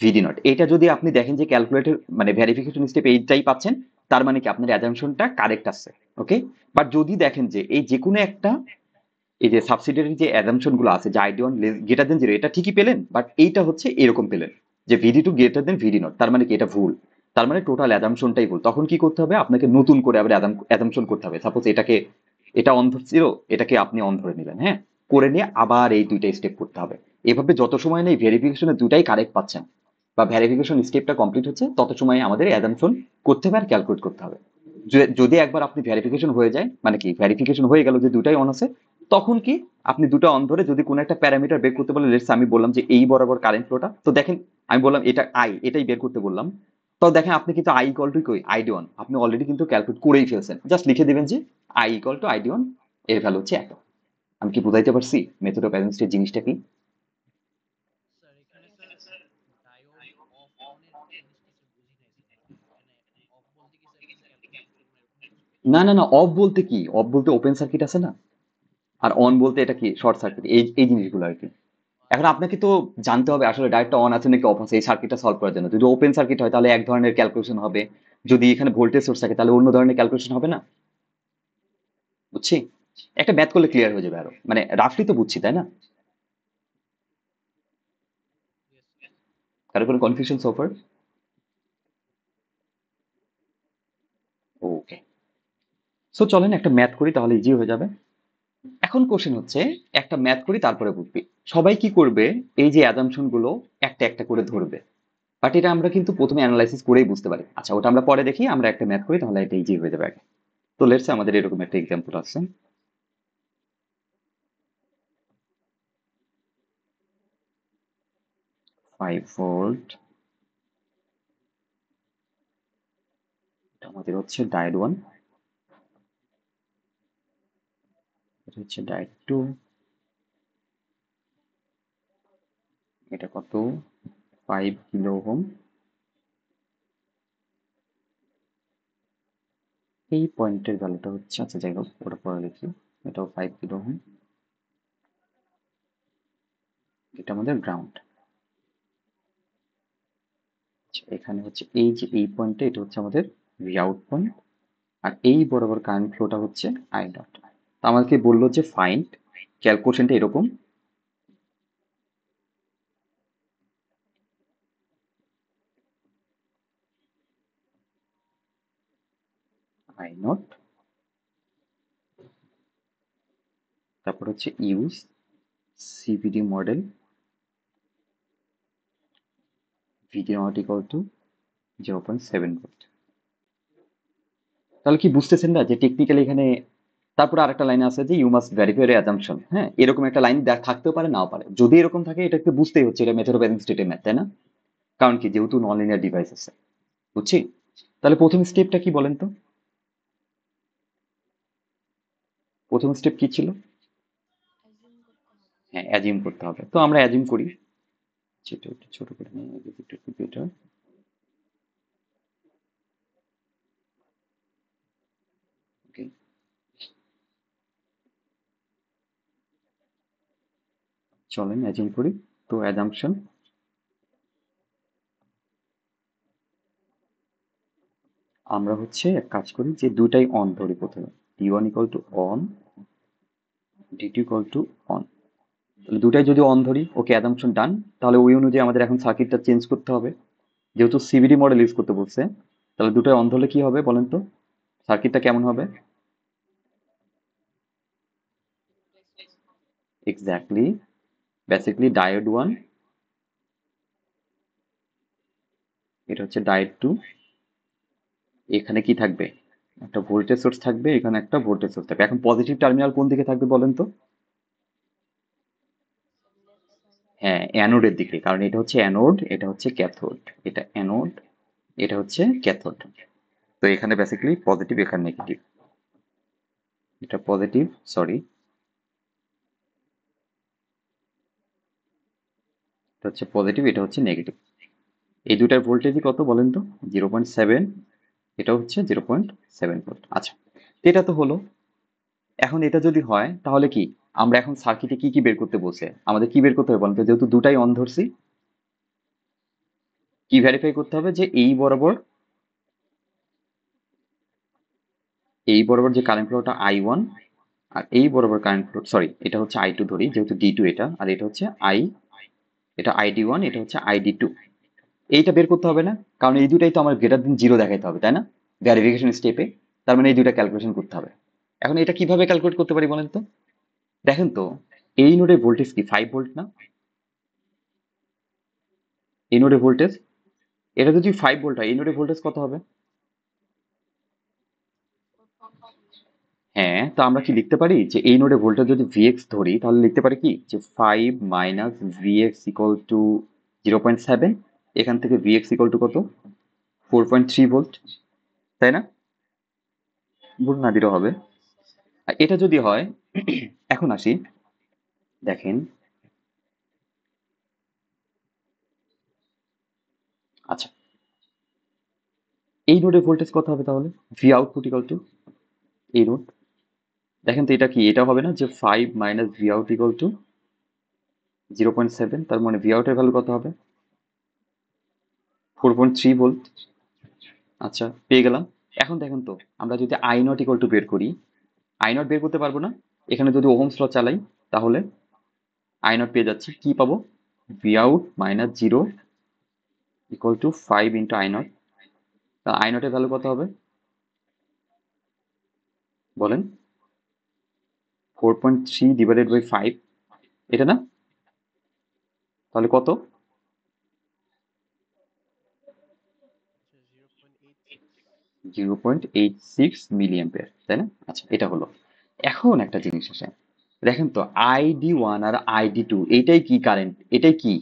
ভিডি নট। এটা যদি আপনি দেখেন যে ক্যালকুলেটর মানে ভেরিফিকেশন স্টেপ এইটাই পাচ্ছেন, তার মানে কি আপনার অ্যাজাম্পশনটা কারেক্ট আছে। ওকে, বাট যদি দেখেন যে এই যে কোনো একটা এই যে সাবসিডিয়ারি যে অ্যাজাম্পশন গুলো আছে যে ID one greater than zero এটা ঠিকই পেলেন, বাট এইটা হচ্ছে এরকম পেলেন যে VD two greater than VD not, তার মানে কি এটা ভুল। তার মানে টোটাল অ্যাজাম্পশনটাই ভুল। তখন কি করতে হবে? আপনাকে নতুন করে আবার অ্যাজাম্পশন করতে হবে। সাপোজ এটাকে এটা অন ধরছিল, এটাকে আপনি অন ধরে নিলেন, হ্যাঁ, করে নিয়ে আবার এই দুইটা স্টেপ করতে হবে। এভাবে যত সময় নেই ভেরিফিকেশনের দুটাই কারেক্ট পাচ্ছেন বা ভেরিফিকেশন স্টেপটা কমপ্লিট হচ্ছে তত সময় আমাদের অ্যাজাম্পশন করতে হবে আর ক্যালকুলেট করতে হবে। যদি একবার আপনি ভেরিফিকেশন হয়ে যায় মানে কি ভেরিফিকেশন হয়ে গেল যে দুটাই অন আছে, তখন কি আপনি দুটো অন ধরে যদি কোনো একটা প্যারামিটার বের করতে বলে, লেটস আমি বললাম যে এই বরাবর কারেন্ট ফ্লোটা, তো দেখেন আমি বললাম এটা আই, এটাই বের করতে বললাম, তো দেখেন আপনি কিন্তু আই ইকুয়াল টু কই আইডি ওয়ান আপনি অলরেডি কিন্তু ক্যালকুলেট করেই ফেলছেন। জাস্ট লিখে দিবেন যে I equal to ID one, এর ভ্যালু হচ্ছে এত। আমি কি বুঝাইতে পারছি মেথড অফ অ্যারেঞ্জমেন্টের জিনিসটা কি? স্যার এখানে স্যার ডায়োড অফ অনের জিনিসটা স্যার বুঝি নাই স্যার মানে এখানে অফ বলতে কি স্যার কোনো ক্যালকুলেশন করব না এরকম কিছু? না না না, অফ বলতে কি? অফ বলতে ওপেন সার্কিট আছে না, আর অন বলতে এটা কি শর্ট সার্কিট, এই এই জিনিসগুলো আর কি। এখন আচ্ছা আপনাকে তো জানতে হবে আসলে ডায়োডটা অন আছে নাকি অফ আছে এই সার্কিটটা সলভ করার জন্য। যদি ওপেন সার্কিট হয় তাহলে এক ধরনের ক্যালকুলেশন হবে, যদি এখানে ভোল্টেজ সোর্স থাকে তাহলে অন্য ধরনের ক্যালকুলেশন হবে না। বুঝছি, একটা ম্যাথ করলে ক্লিয়ার হয়ে যাবে আরো, মানে রাফলি তো বুঝছি তাই না? Yes sir. কারো কোনো কনফিউশন সোফার? ওকে, সো চলেন একটা ম্যাথ করি তাহলে ইজি হয়ে যাবে। এখন কোশ্চেন হচ্ছে একটা ম্যাথ করি তারপরে বুঝবি। সবাই কি করবে? এই যে অ্যাজাম্পশন গুলো একটা একটা করে ধরবে, বাট এটা আমরা কিন্তু প্রথমে অ্যানালাইসিস করেই বুঝতে পারি। আচ্ছা ওটা আমরা পরে দেখি, আমরা একটা ম্যাথ করি তাহলে এটা ইজি হয়ে যাবে আগে। তো লেটস আমাদের এরকম একটা এক্সাম্পল আছে। 5 ভোল্ট, এটা আমাদের হচ্ছে ডায়োড ওয়ান, এটা হচ্ছে ডায়োড টু, এটা কত 5 কিলো ওহম। এই পয়েন্টের ভ্যালুটা হচ্ছে, আচ্ছা যাই হোক ওটা পরে লিখি, এটাও 5 কিলো ওহম, এটা আমাদের গ্রাউন্ড। এখানে হচ্ছে এই যে এই পয়েন্টটা এটা হচ্ছে আমাদের ভি আউট পয়েন্ট, আর এই বরাবর কারেন্ট ফ্লোটা হচ্ছে আই ডট। তো আমাকে বললো যে ফাইন্ড, ক্যালকুলেশনটা এরকম, আই নট, তারপর হচ্ছে use CVD model, VD not equal to 0.7 volt. তাহলে কি বুঝতেছেন না যে টেকনিক্যালি এখানে তারপরে আরেকটা লাইন আছে যে ইউ মাস্ট ভেরিফাই অ্যাজাম্পশন, হ্যাঁ এরকম একটা লাইন থাকতেও পারে নাও পারে, যদি এরকম থাকে এটা একটু বুঝতেই হচ্ছে এটা মেথড অফ অ্যারেঞ্জমেন্টের ম্যাথ তাই না? কারণ কি যেহেতু নন লিনিয়ার ডিভাইস আছে। বুঝছি, তাহলে প্রথম স্টেপটা কি বলেন তো? প্রথম স্টেপ কি ছিল? অ্যাজিউম করতে হবে। হ্যাঁ অ্যাজিউম করতে হবে, তো আমরা অ্যাজিউম করি। যেটা একটু ছোট করে নিই একটু কম্পিউটার। ওকে, চলেন অ্যাজিউম করি। তো অ্যাজাম্পশন আমরা হচ্ছে এক কাজ করি যে দুটাই অন ধরি প্রথমে, D one equal to on, D two equal to on. তাহলে দুটাই যদি অন ধরি, ওকে অ্যাজাম্পশন ডান। তাহলে ওই অনুযায়ী আমাদের এখন সার্কিটটা চেঞ্জ করতে হবে, যেহেতু সিভিডি মডেল ইউজ করতে বলছে। তাহলে দুটাই অন ধরলে কি হবে বলেন তো, সার্কিটটা কেমন হবে? এক্স্যাক্টলি, বেসিক্যালি ডায়োড ওয়ান, এটা হচ্ছে ডায়োড টু, এখানে কি থাকবে? একটা ভোল্টেজ সোর্স থাকবে, এখানে একটা ভোল্টেজ সোর্স থাকবে। এখন পজিটিভ টার্মিনাল কোন দিকে থাকবে বলেন তো? Sir left side. হ্যাঁ, অ্যানোডের দিকে, কারণ এটা হচ্ছে অ্যানোড, এটা হচ্ছে ক্যাথোড। এটা অ্যানোড, এটা হচ্ছে ক্যাথোড। তো এখানে বেসিক্যালি পজিটিভ, এখানে নেগেটিভ। এটা পজিটিভ, সরি, এটা হচ্ছে পজিটিভ, এটা হচ্ছে নেগেটিভ। এই দুটার ভোল্টেজই কত বলেন তো? 0.7, এটা হচ্ছে 0.7 ভোল্ট। আচ্ছা, এটা তো হলো। এখন এটা যদি হয় তাহলে কি, আমরা এখন সার্কিটে কি কি বের করতে বলছে, আমাদের কি বের করতে হবে বলেন তো? যেহেতু দুটাই অন ধরছি, কি ভেরিফাই করতে হবে যে এই বরাবর যে কারেন্ট ফ্লোটা I1, আর এই বরাবর কারেন্ট ফ্লো, সরি, এটা হচ্ছে I2 ধরি, যেহেতু D2 এটা, আর এটা হচ্ছে এটা ID1, এটা হচ্ছে ID2। এইটা বের করতে হবে না? কারণ এই দুটাই তো আমার গ্রেটার দেন জিরো দেখাইতে হবে, তাই না? ভেরিফিকেশন স্টেপে। তার মানে এই দুটা ক্যালকুলেশন করতে হবে। এখন এটা কিভাবে ক্যালকুলেট করতে পারি বলেন তো? দেখেন তো, এই নোডে ভোল্টেজ কি 5 ভোল্ট না? এই নোডে ভোল্টেজ, এটা যদি 5 ভোল্ট হয়, এই নোডে ভোল্টেজ কত হবে? হ্যাঁ, তো আমরা কি লিখতে পারি যে এই নোডে ভোল্টেজ যদি Vx ধরি, তাহলে লিখতে পারি কি যে 5 মাইনাস Vx ইকুয়াল টু 0.7। এখান থেকে Vx ইকুয়াল টু কত? 4.3 ভোল্ট, তাই না? ভুল না দিলেও হবে। আর এটা যদি হয়, এখন আসি, দেখেন, আচ্ছা, এই নোডে ভোল্টেজ কত হবে তাহলে? ভি আউটপুট ইকুয়াল টু এই নোড, দেখেন তো এটা কি, এটা হবে না যে 5 minus V out equal to 0.7, তার মানে ভি আউটের ভ্যালু কত হবে? 4.3 ভোল্ট। আচ্ছা, পেয়ে গেলাম। এখন দেখেন তো, আমরা যদি আই নট ইকুয়াল টু বের করি, আই নট বের করতে পারবো না? এখানে যদি ওহমস ল চালাই, তাহলে আই নট পেয়ে যাচ্ছি, কি পাবো? V out minus 0 equal to 5 into I not. তা আই নটের ভ্যালু কত হবে বলেন? 4.3 ডিভাইডেড বাই 5, এটা না? তাহলে কত? 0.86। 0.86 মিলি অ্যাম্পিয়ার, তাই না? আচ্ছা, এটা হলো। এখন একটা জিনিস আসে, দেখেন তো, ID1 আর ID2, এইটাই কি কারেন্ট, এটাই কি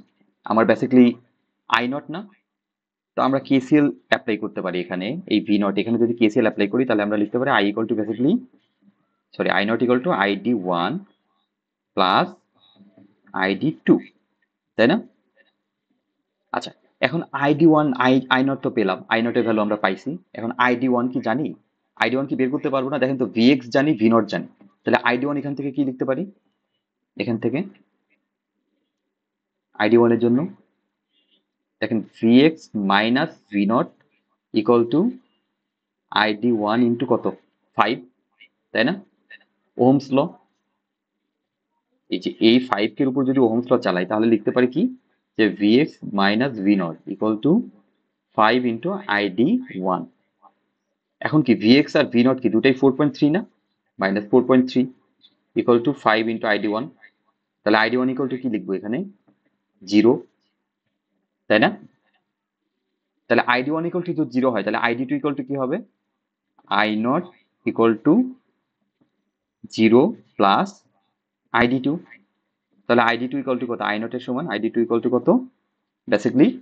আমার বেসিক্যালি আই নট না? তো আমরা কেসিএল অ্যাপ্লাই করতে পারি এখানে, এই ভি নট, এখানে যদি কেসিএল অ্যাপ্লাই করি, তাহলে আমরা লিখতে পারি I equal to basically, sorry, I not equal two ID1 plus ID2, তাই না? আচ্ছা, এখন ID1, আই নট তো পেলাম, আই নটের ভ্যালু আমরা পাইছি। এখন ID1 কি জানি? ID1 কি বের করতে পারবো না? দেখেন তো, ভিএক্স জানি, ভি নট জানি, তাহলে ID1 এখান থেকে কি লিখতে পারি? এখান থেকে ID1 এর জন্য দেখেন, VX minus V naught equal two ID1 into কত? 5, তাই না? ওহমস ল, এই যে এই 5 এর উপর যদি ওহমস ল চালাই, তাহলে লিখতে পারি কি যে VX minus V naught equal to 5 into ID1। এখন কি ভিএক্স আর ভি নট কি দুটাই 4.3 না? Minus 4.3 equal to 5 into ID1। তাহলে ID1 ইকুয়াল টু কি লিখবো এখানে? 0, তাই না? তাহলে ID1 ইকুয়াল টু যদি 0 হয়, তাহলে ID2 ইকুয়াল টু কি হবে? I not equal to 0 plus ID2। তাহলে ID2 ইকুয়াল টু কত? আই নট এর সমান ID2 ইকুয়াল টু কত? বেসিক্যালি, 0.86।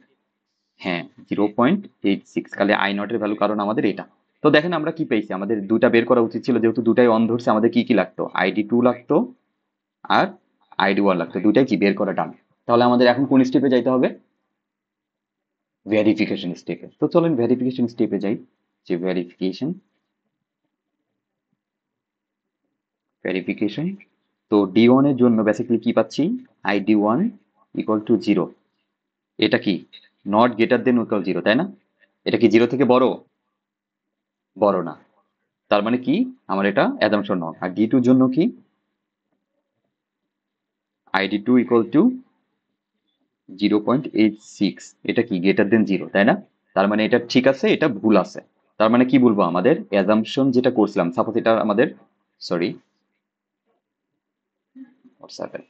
হ্যাঁ, 0.86। তাহলে আই নট এর ভ্যালু, কারণ আমাদের এটা। তো দেখেন আমরা কি পেয়েছি, আমাদের দুটা বের করা উচিত ছিল, যেহেতু দুটাই অন ধরছে, আমাদের কি কি লাগতো? ID2 লাগতো আর ID1 লাগতো, দুটাই কি বের করা ডান। তাহলে আমাদের এখন কোন স্টেপে যাইতে হবে? ভেরিফিকেশন স্টেপে। তো চলেন ভেরিফিকেশন স্টেপে যাই, যে ভেরিফিকেশন। তো D1 এর জন্য বেসিক্যালি কি পাচ্ছি? ID1 equal to 0। এটা কি নট গ্রেটার দেন ইকুয়াল 0, তাই না? এটা কি 0 থেকে বড়? বড় না। তার মানে কি, আমার এটা অ্যাজাম্পশন নট। আর D2 জন্য কি? ID2 ইকুয়াল টু 0.86, এটা কি গ্রেটার দেন 0, তাই না? তার মানে এটা ঠিক আছে, এটা ভুল আছে। তার মানে কি বলবো, আমাদের অ্যাজাম্পশন যেটা করছিলাম, সাপোজ এটা আমাদের, সরি, হোয়াটসঅ্যাপে,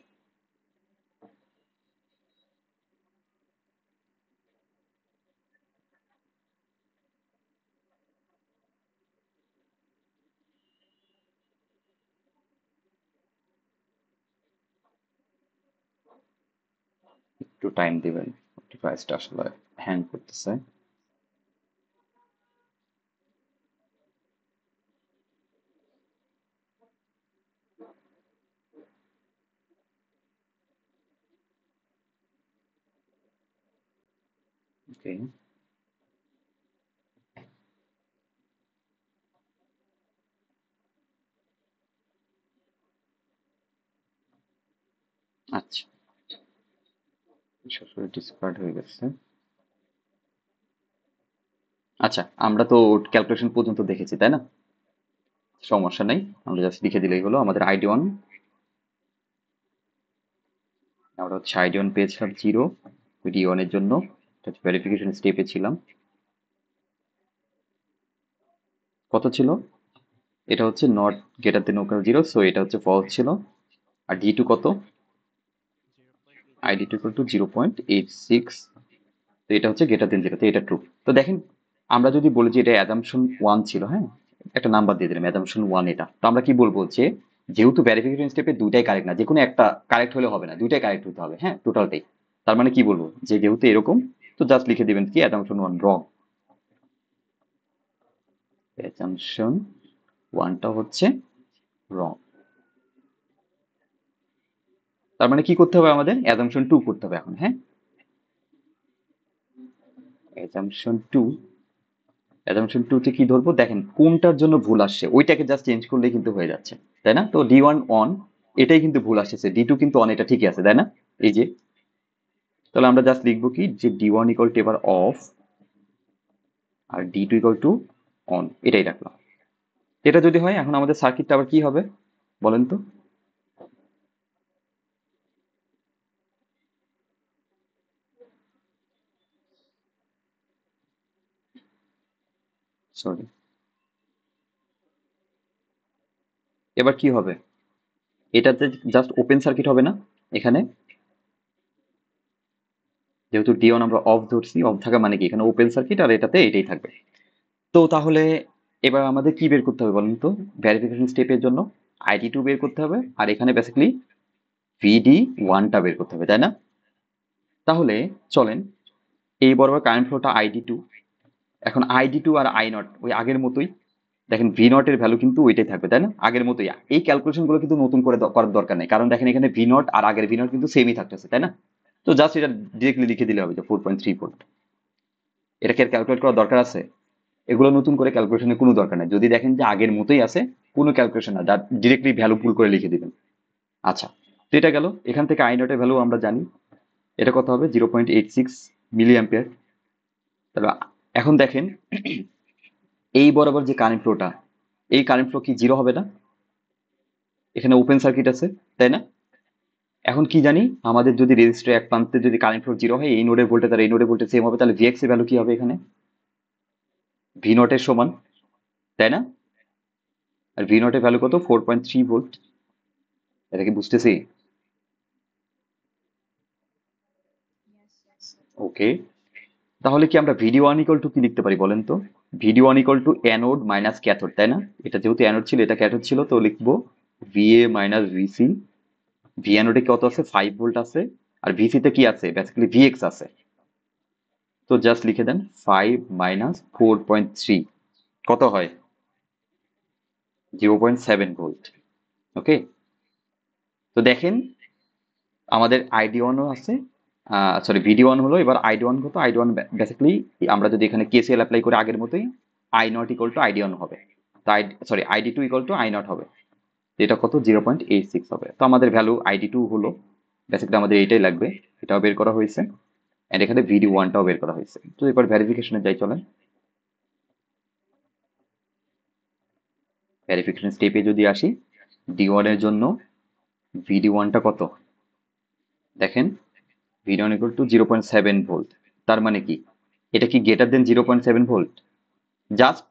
একটু টাইম দিবেন, ডিভাইসটা আসলে হ্যাং করতেছে। ওকে, আচ্ছা, সরাসরি ডিসকার্ড হয়ে গেছে। আচ্ছা, আমরা তো ক্যালকুলেশন পর্যন্ত দেখেছি তাই না? সমস্যা নেই, আমরা জাস্ট লিখে দিলেই হলো। আমাদের আইডি ওয়ান, আমরা হচ্ছে আইডি ওয়ান পেয়েছিলাম 0 ডি ওয়ানের জন্য, ভেরিফিকেশন স্টেপে ছিলাম। কত ছিল? এটা হচ্ছে not greater than equal 0, so এটা হচ্ছে ফলস ছিল। আর ডি টু কত? 0.86। আইডি টু ইকুয়াল টু 0.86, তো এটা হচ্ছে গ্রেটার দেন 0, তো এটা ট্রু। তো দেখেন, আমরা যদি বলি যে এটা অ্যাজাম্পশন 1 ছিল, হ্যাঁ, একটা নাম্বার দিয়ে দিলাম অ্যাজাম্পশন 1 এটা, তো আমরা কি বলবো যে যেহেতু ভেরিফিকেশন স্টেপে দুইটাই কারেক্ট না, যে কোনো একটা কারেক্ট হলে হবে না, দুইটাই কারেক্ট হতে হবে, হ্যাঁ, টোটালটাই। তার মানে কি বলবো যে যেহেতু এরকম, তো জাস্ট লিখে দিবেন কি অ্যাজাম্পশন 1 রং। অ্যাজাম্পশন 1টা হচ্ছে রং। তার মানে কি করতে হবে আমাদের? অ্যাজাম্পশন 2 করতে হবে এখন, হ্যাঁ। অ্যাজাম্পশন 2, অ্যাজাম্পশন 2 তে কি ধরবো? দেখেন কোনটার জন্য ভুল আসছে ওইটাকে জাস্ট চেঞ্জ করলে কিন্তু হয়ে যাচ্ছে, তাই না? তো ডি ওয়ান অন, এটাই কিন্তু ভুল আসছে, ডি টু কিন্তু অন, এটা ঠিকই আছে, তাই না? এই যে, তাহলে আমরা জাস্ট লিখবো কি যে ডি ওয়ান ইকুয়াল টু এবার অফ, আর D two equal to on, এটাই রাখলাম। এটা যদি হয়, এখন আমাদের সার্কিটটা আবার কি হবে বলেন তো? সরি, এবার কি হবে? এটাতে জাস্ট ওপেন সার্কিট হবে না এখানে? যেহেতু ডি ওয়ান আমরা অফ ধরছি, অফ থাকা মানে কি এখানে ওপেন সার্কিট, আর এটাতে এটাই থাকবে। তো তাহলে এবার আমাদের কি বের করতে হবে বলুন তো? ভেরিফিকেশন স্টেপের জন্য আইডি টু বের করতে হবে, আর এখানে বেসিক্যালি ভিডি ওয়ানটা বের করতে হবে, তাই না? তাহলে চলেন, এই বরাবর কারেন্ট ফ্লোটা আইডি টু। এখন আইডি টু আর আই নট ওই আগের মতোই। দেখেন ভি নট এর ভ্যালু কিন্তু ওইটাই থাকবে, তাই না? আগের মতোই। এই ক্যালকুলেশন গুলো কিন্তু নতুন করে করার দরকার নেই, কারণ দেখেন এখানে ভি নট আর আগের ভি নট কিন্তু সেমই থাকতেছে, তাই না? তো জাস্ট এটা ডিরেক্টলি লিখে দিলে হবে যে 4.3 ভোল্ট। এটাকে ক্যালকুলেট করার দরকার আছে? এগুলো নতুন করে ক্যালকুলেশনের কোনো দরকার নেই, যদি দেখেন যে আগের মতোই আছে, কোনো ক্যালকুলেশন না, যা ডিরেক্টলি ভ্যালু পুল করে লিখে দিবেন। আচ্ছা, তো এটা গেল। এখান থেকে আই নটের ভ্যালু আমরা জানি, এটা কত হবে? 0.86 মিলি অ্যাম্পিয়ার। তাহলে এখন দেখেন, এই বরাবর যে কারেন্ট ফ্লোটা, এই কারেন্ট ফ্লো কি জিরো হবে না? এখানে ওপেন সার্কিট আছে, তাই না? এখন কি জানি, আমাদের যদি রেজিস্টার এক প্রান্তে যদি কারেন্ট ফ্লো জিরো হয়, এই নোডের ভোল্টেজ আর এই নোডের ভোল্টেজ সেম হবে, তাহলে ভিএক্স এর ভ্যালু কি হবে এখানে? ভি নট এর সমান, তাই না? আর ভি নট এর ভ্যালু কত? 4.3 ভোল্ট। এটা কি বুঝতেছি? ওকে, তাহলে কি আমরা ভিডি ওয়ান ইকুয়াল টু কি লিখতে পারি বলেন তো? VD one equal to anode minus cathode, তাই না? এটা যেহেতু অ্যানোড ছিল, এটা ক্যাথোড ছিল, তো লিখবো ভিএ মাইনাস ভিসি। ভি অ্যানোডে কত আছে? 5 ভোল্ট আছে। আর ভিসি তে কি আছে? বেসিক্যালি ভিএক্স আছে। তো জাস্ট লিখে দেন 5 - 4.3, কত হয়? 0.7 ভোল্ট। ওকে, তো দেখেন আমাদের আইডি ওয়ানও আছে, সরি ভিডি ওয়ান হলো, এবার আইডি ওয়ান কত? আইডি ওয়ান বেসিক্যালি আমরা যদি এখানে কেসিএল অ্যাপ্লাই করে আগের মতোই, I not equal to ID one হবে। তো sorry ID two equal to I not হবে। তো এটা কত? 0.86 হবে। তো আমাদের ভ্যালু আইডি টু হলো, বেসিক্যালি আমাদের এইটাই লাগবে, এটাও বের করা হয়েছে। এন্ড এখানে ভিডি ওয়ানটাও বের করা হয়েছে। তো এবার ভেরিফিকেশনে যাই চলেন। ভেরিফিকেশন স্টেপে যদি আসি, ডি ওয়ান এর জন্য ভিডি ওয়ানটা কত? দেখেন VD one equal to 0.7 volt. তার মানে কি এটা কি গ্রেটার দেন 0.7 ভোল্ট? জাস্ট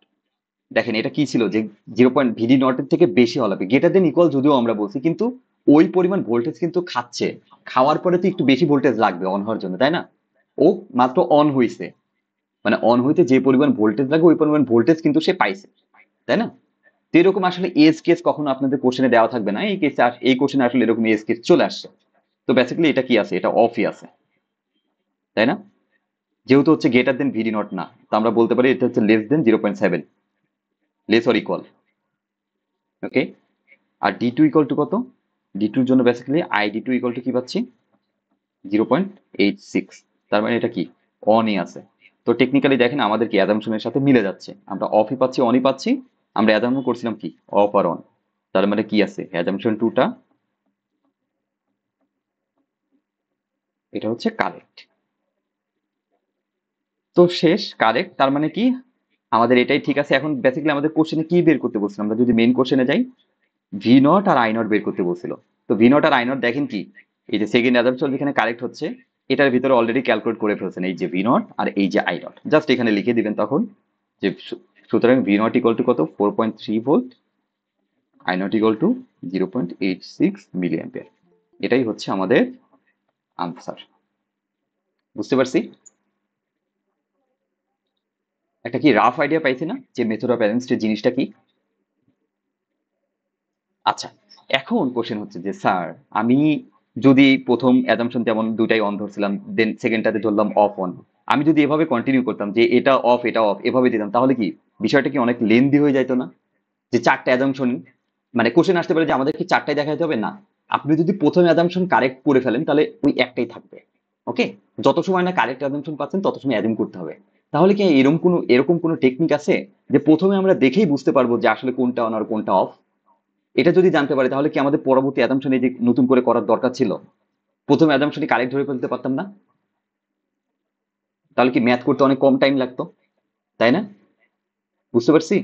দেখেন এটা কি ছিল যে 0. ভিডি নটের থেকে বেশি হওয়া লাগবে, গ্রেটার দেন ইকুয়াল যদিও আমরা বলছি, কিন্তু ওই পরিমাণ ভোল্টেজ কিন্তু খাচ্ছে। খাওয়ার পরে তো একটু বেশি ভোল্টেজ লাগবে অন হওয়ার জন্য, তাই না? ও মাত্র অন হইছে, মানে অন হইতে যে পরিমাণ ভোল্টেজ লাগবে ওই পরিমাণ ভোল্টেজ কিন্তু সে পাইছে, তাই না? তো এরকম আসলে এজ কেস কখনো আপনাদের কোশ্চেনে দেওয়া থাকবে না, এই কেসে এই কোশ্চেনে আসলে এরকম এজ কেস চলে আসছে। তো বেসিক্যালি এটা কি আছে? এটা অফই আছে। তাই না? যেহেতু হচ্ছে গ্রেটার দেন ভিডি নট না, তো আমরা বলতে পারি এটা হচ্ছে less than 0.7, less or equal. Okay, আর ডি টু ইকুয়াল টু কত? ডি টুর জন্য basically I D two equal to কি পাচ্ছি? 0.86। তার মানে এটা কি অনই আছে। তো টেকনিক্যালি দেখেন আমাদের কি অ্যাজাম্পশনের সাথে মিলে যাচ্ছে, আমরা অফই পাচ্ছি অনই পাচ্ছি। আমরা অ্যাজাম্পশন করছিলাম কি অফ আর অন। তার মানে কি আছে অ্যাজাম্পশন টুটা এটা হচ্ছে কারেক্ট। তো শেষ কারেক্ট, তার মানে কি আমাদের এটাই ঠিক আছে। এখন বেসিক্যালি আমাদের কোশ্চেনে কি বের করতে বলছিলাম, আমরা যদি মেইন কোশ্চেনে যাই, ভি নট আর আই নট বের করতে বলছিল। তো ভি নট আর আই নট দেখেন কি, এই যে সেকেন্ড অ্যাজাম্পশন যেখানে কারেক্ট হচ্ছে এটার ভিতরে অলরেডি ক্যালকুলেট করে ফেলছেন এই যে ভি নট আর এই যে আই নট, জাস্ট এখানে লিখে দিবেন তখন যে সুতরাং ভি নট ইকুয়াল টু কত 4.3 volt, I not equal to 0.86 milliampere. এটাই হচ্ছে আমাদের আনসার। বুঝতে পারছি? একটা কি রাফ আইডিয়া পাইছি না যে মেথড অফ অ্যারেঞ্জড জিনিসটা কি? আচ্ছা, এখন কোশ্চেন হচ্ছে যে স্যার আমি যদি প্রথম অ্যাজাম্পশন যেমন দুটাই অন ধরছিলাম, দেন সেকেন্ডটাতে ধরলাম অফ অন, আমি যদি এভাবে কন্টিনিউ করতাম যে এটা অফ এটা অফ এভাবে দিতাম, তাহলে কি বিষয়টা কি অনেক লেন্দি হয়ে যাইতো না? যে চারটা অ্যাজাম্পশন, মানে কোশ্চেন আসতে পারে যে আমাদের কি চারটাই দেখাইতে হবে না, আপনি যদি প্রথম অ্যাজাম্পশন কারেক্ট করে ফেলেন তাহলে ওই একটাই থাকবে। ওকে, যত সময় না কারেক্ট অ্যাজাম্পশন পাচ্ছেন তত সময় অ্যাজুম করতে হবে। তাহলে কি এরকম কোনো টেকনিক আছে যে প্রথমে আমরা দেখেই বুঝতে পারবো যে আসলে কোনটা অন আর কোনটা অফ? এটা যদি জানতে পারি তাহলে কি আমাদের পরবর্তী অ্যাজাম্পশন এই যে নতুন করে করার দরকার ছিল? প্রথম অ্যাজাম্পশনই কারেক্ট ধরে ফেলতে পারতাম না? তাহলে কি ম্যাথ করতে অনেক কম টাইম লাগতো, তাই না? বুঝতে পারছি?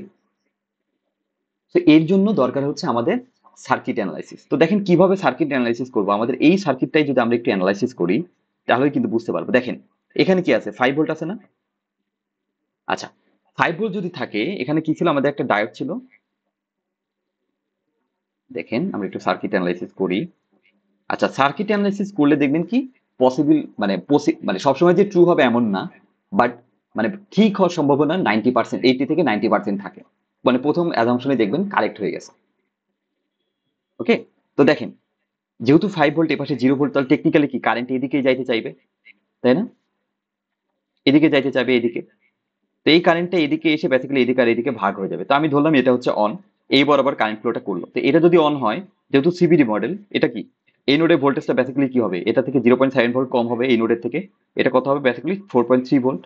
তো এর জন্য দরকার হচ্ছে আমাদের সার্কিট অ্যানালাইসিস। তো দেখেন কিভাবে সার্কিট অ্যানালাইসিস করবো, আমাদের এই সার্কিটটাই যদি আমরা একটু অ্যানালাইসিস করি তাহলে কিন্তু বুঝতে পারবো। দেখেন এখানে কি আছে, 5 ভোল্ট আছে না? আচ্ছা, 5 ভোল্ট যদি থাকে এখানে কি ছিল, আমাদের একটা ডায়োড ছিল। দেখেন আমরা একটু সার্কিট অ্যানালাইসিস করি। আচ্ছা, সার্কিট অ্যানালাইসিস করলে দেখবেন কি পসিবল, মানে সবসময় যে ট্রু হবে এমন না, বাট মানে ঠিক হওয়ার সম্ভাবনা 90%, 80 থেকে 90% থাকে। মানে প্রথম অ্যাজাম্পশনে দেখবেন কারেক্ট হয়ে গেছে। ওকে, তো দেখেন যেহেতু 5 ভোল্ট এপাশে 0 ভোল্ট, তাহলে টেকনিক্যালি কি কারেন্ট এদিকেই যাইতে চাইবে, তাই না? এদিকে যাইতে চাইবে এদিকে। তো এই কারেন্টটা এদিকে এসে বেসিক্যালি এদিকে আর এদিকে ভাগ হয়ে যাবে। তো আমি ধরলাম এটা হচ্ছে অন, এই বরাবর কারেন্ট ফ্লোটা করলো। তো এটা যদি অন হয়, যেহেতু সিবিডি মডেল, এটা কি এই নোডের ভোল্টেজটা বেসিক্যালি কি হবে, এটা থেকে 0.7 ভোল্ট কম হবে এই নোডের থেকে। এটা কত হবে বেসিক্যালি 4.3 ভোল্ট।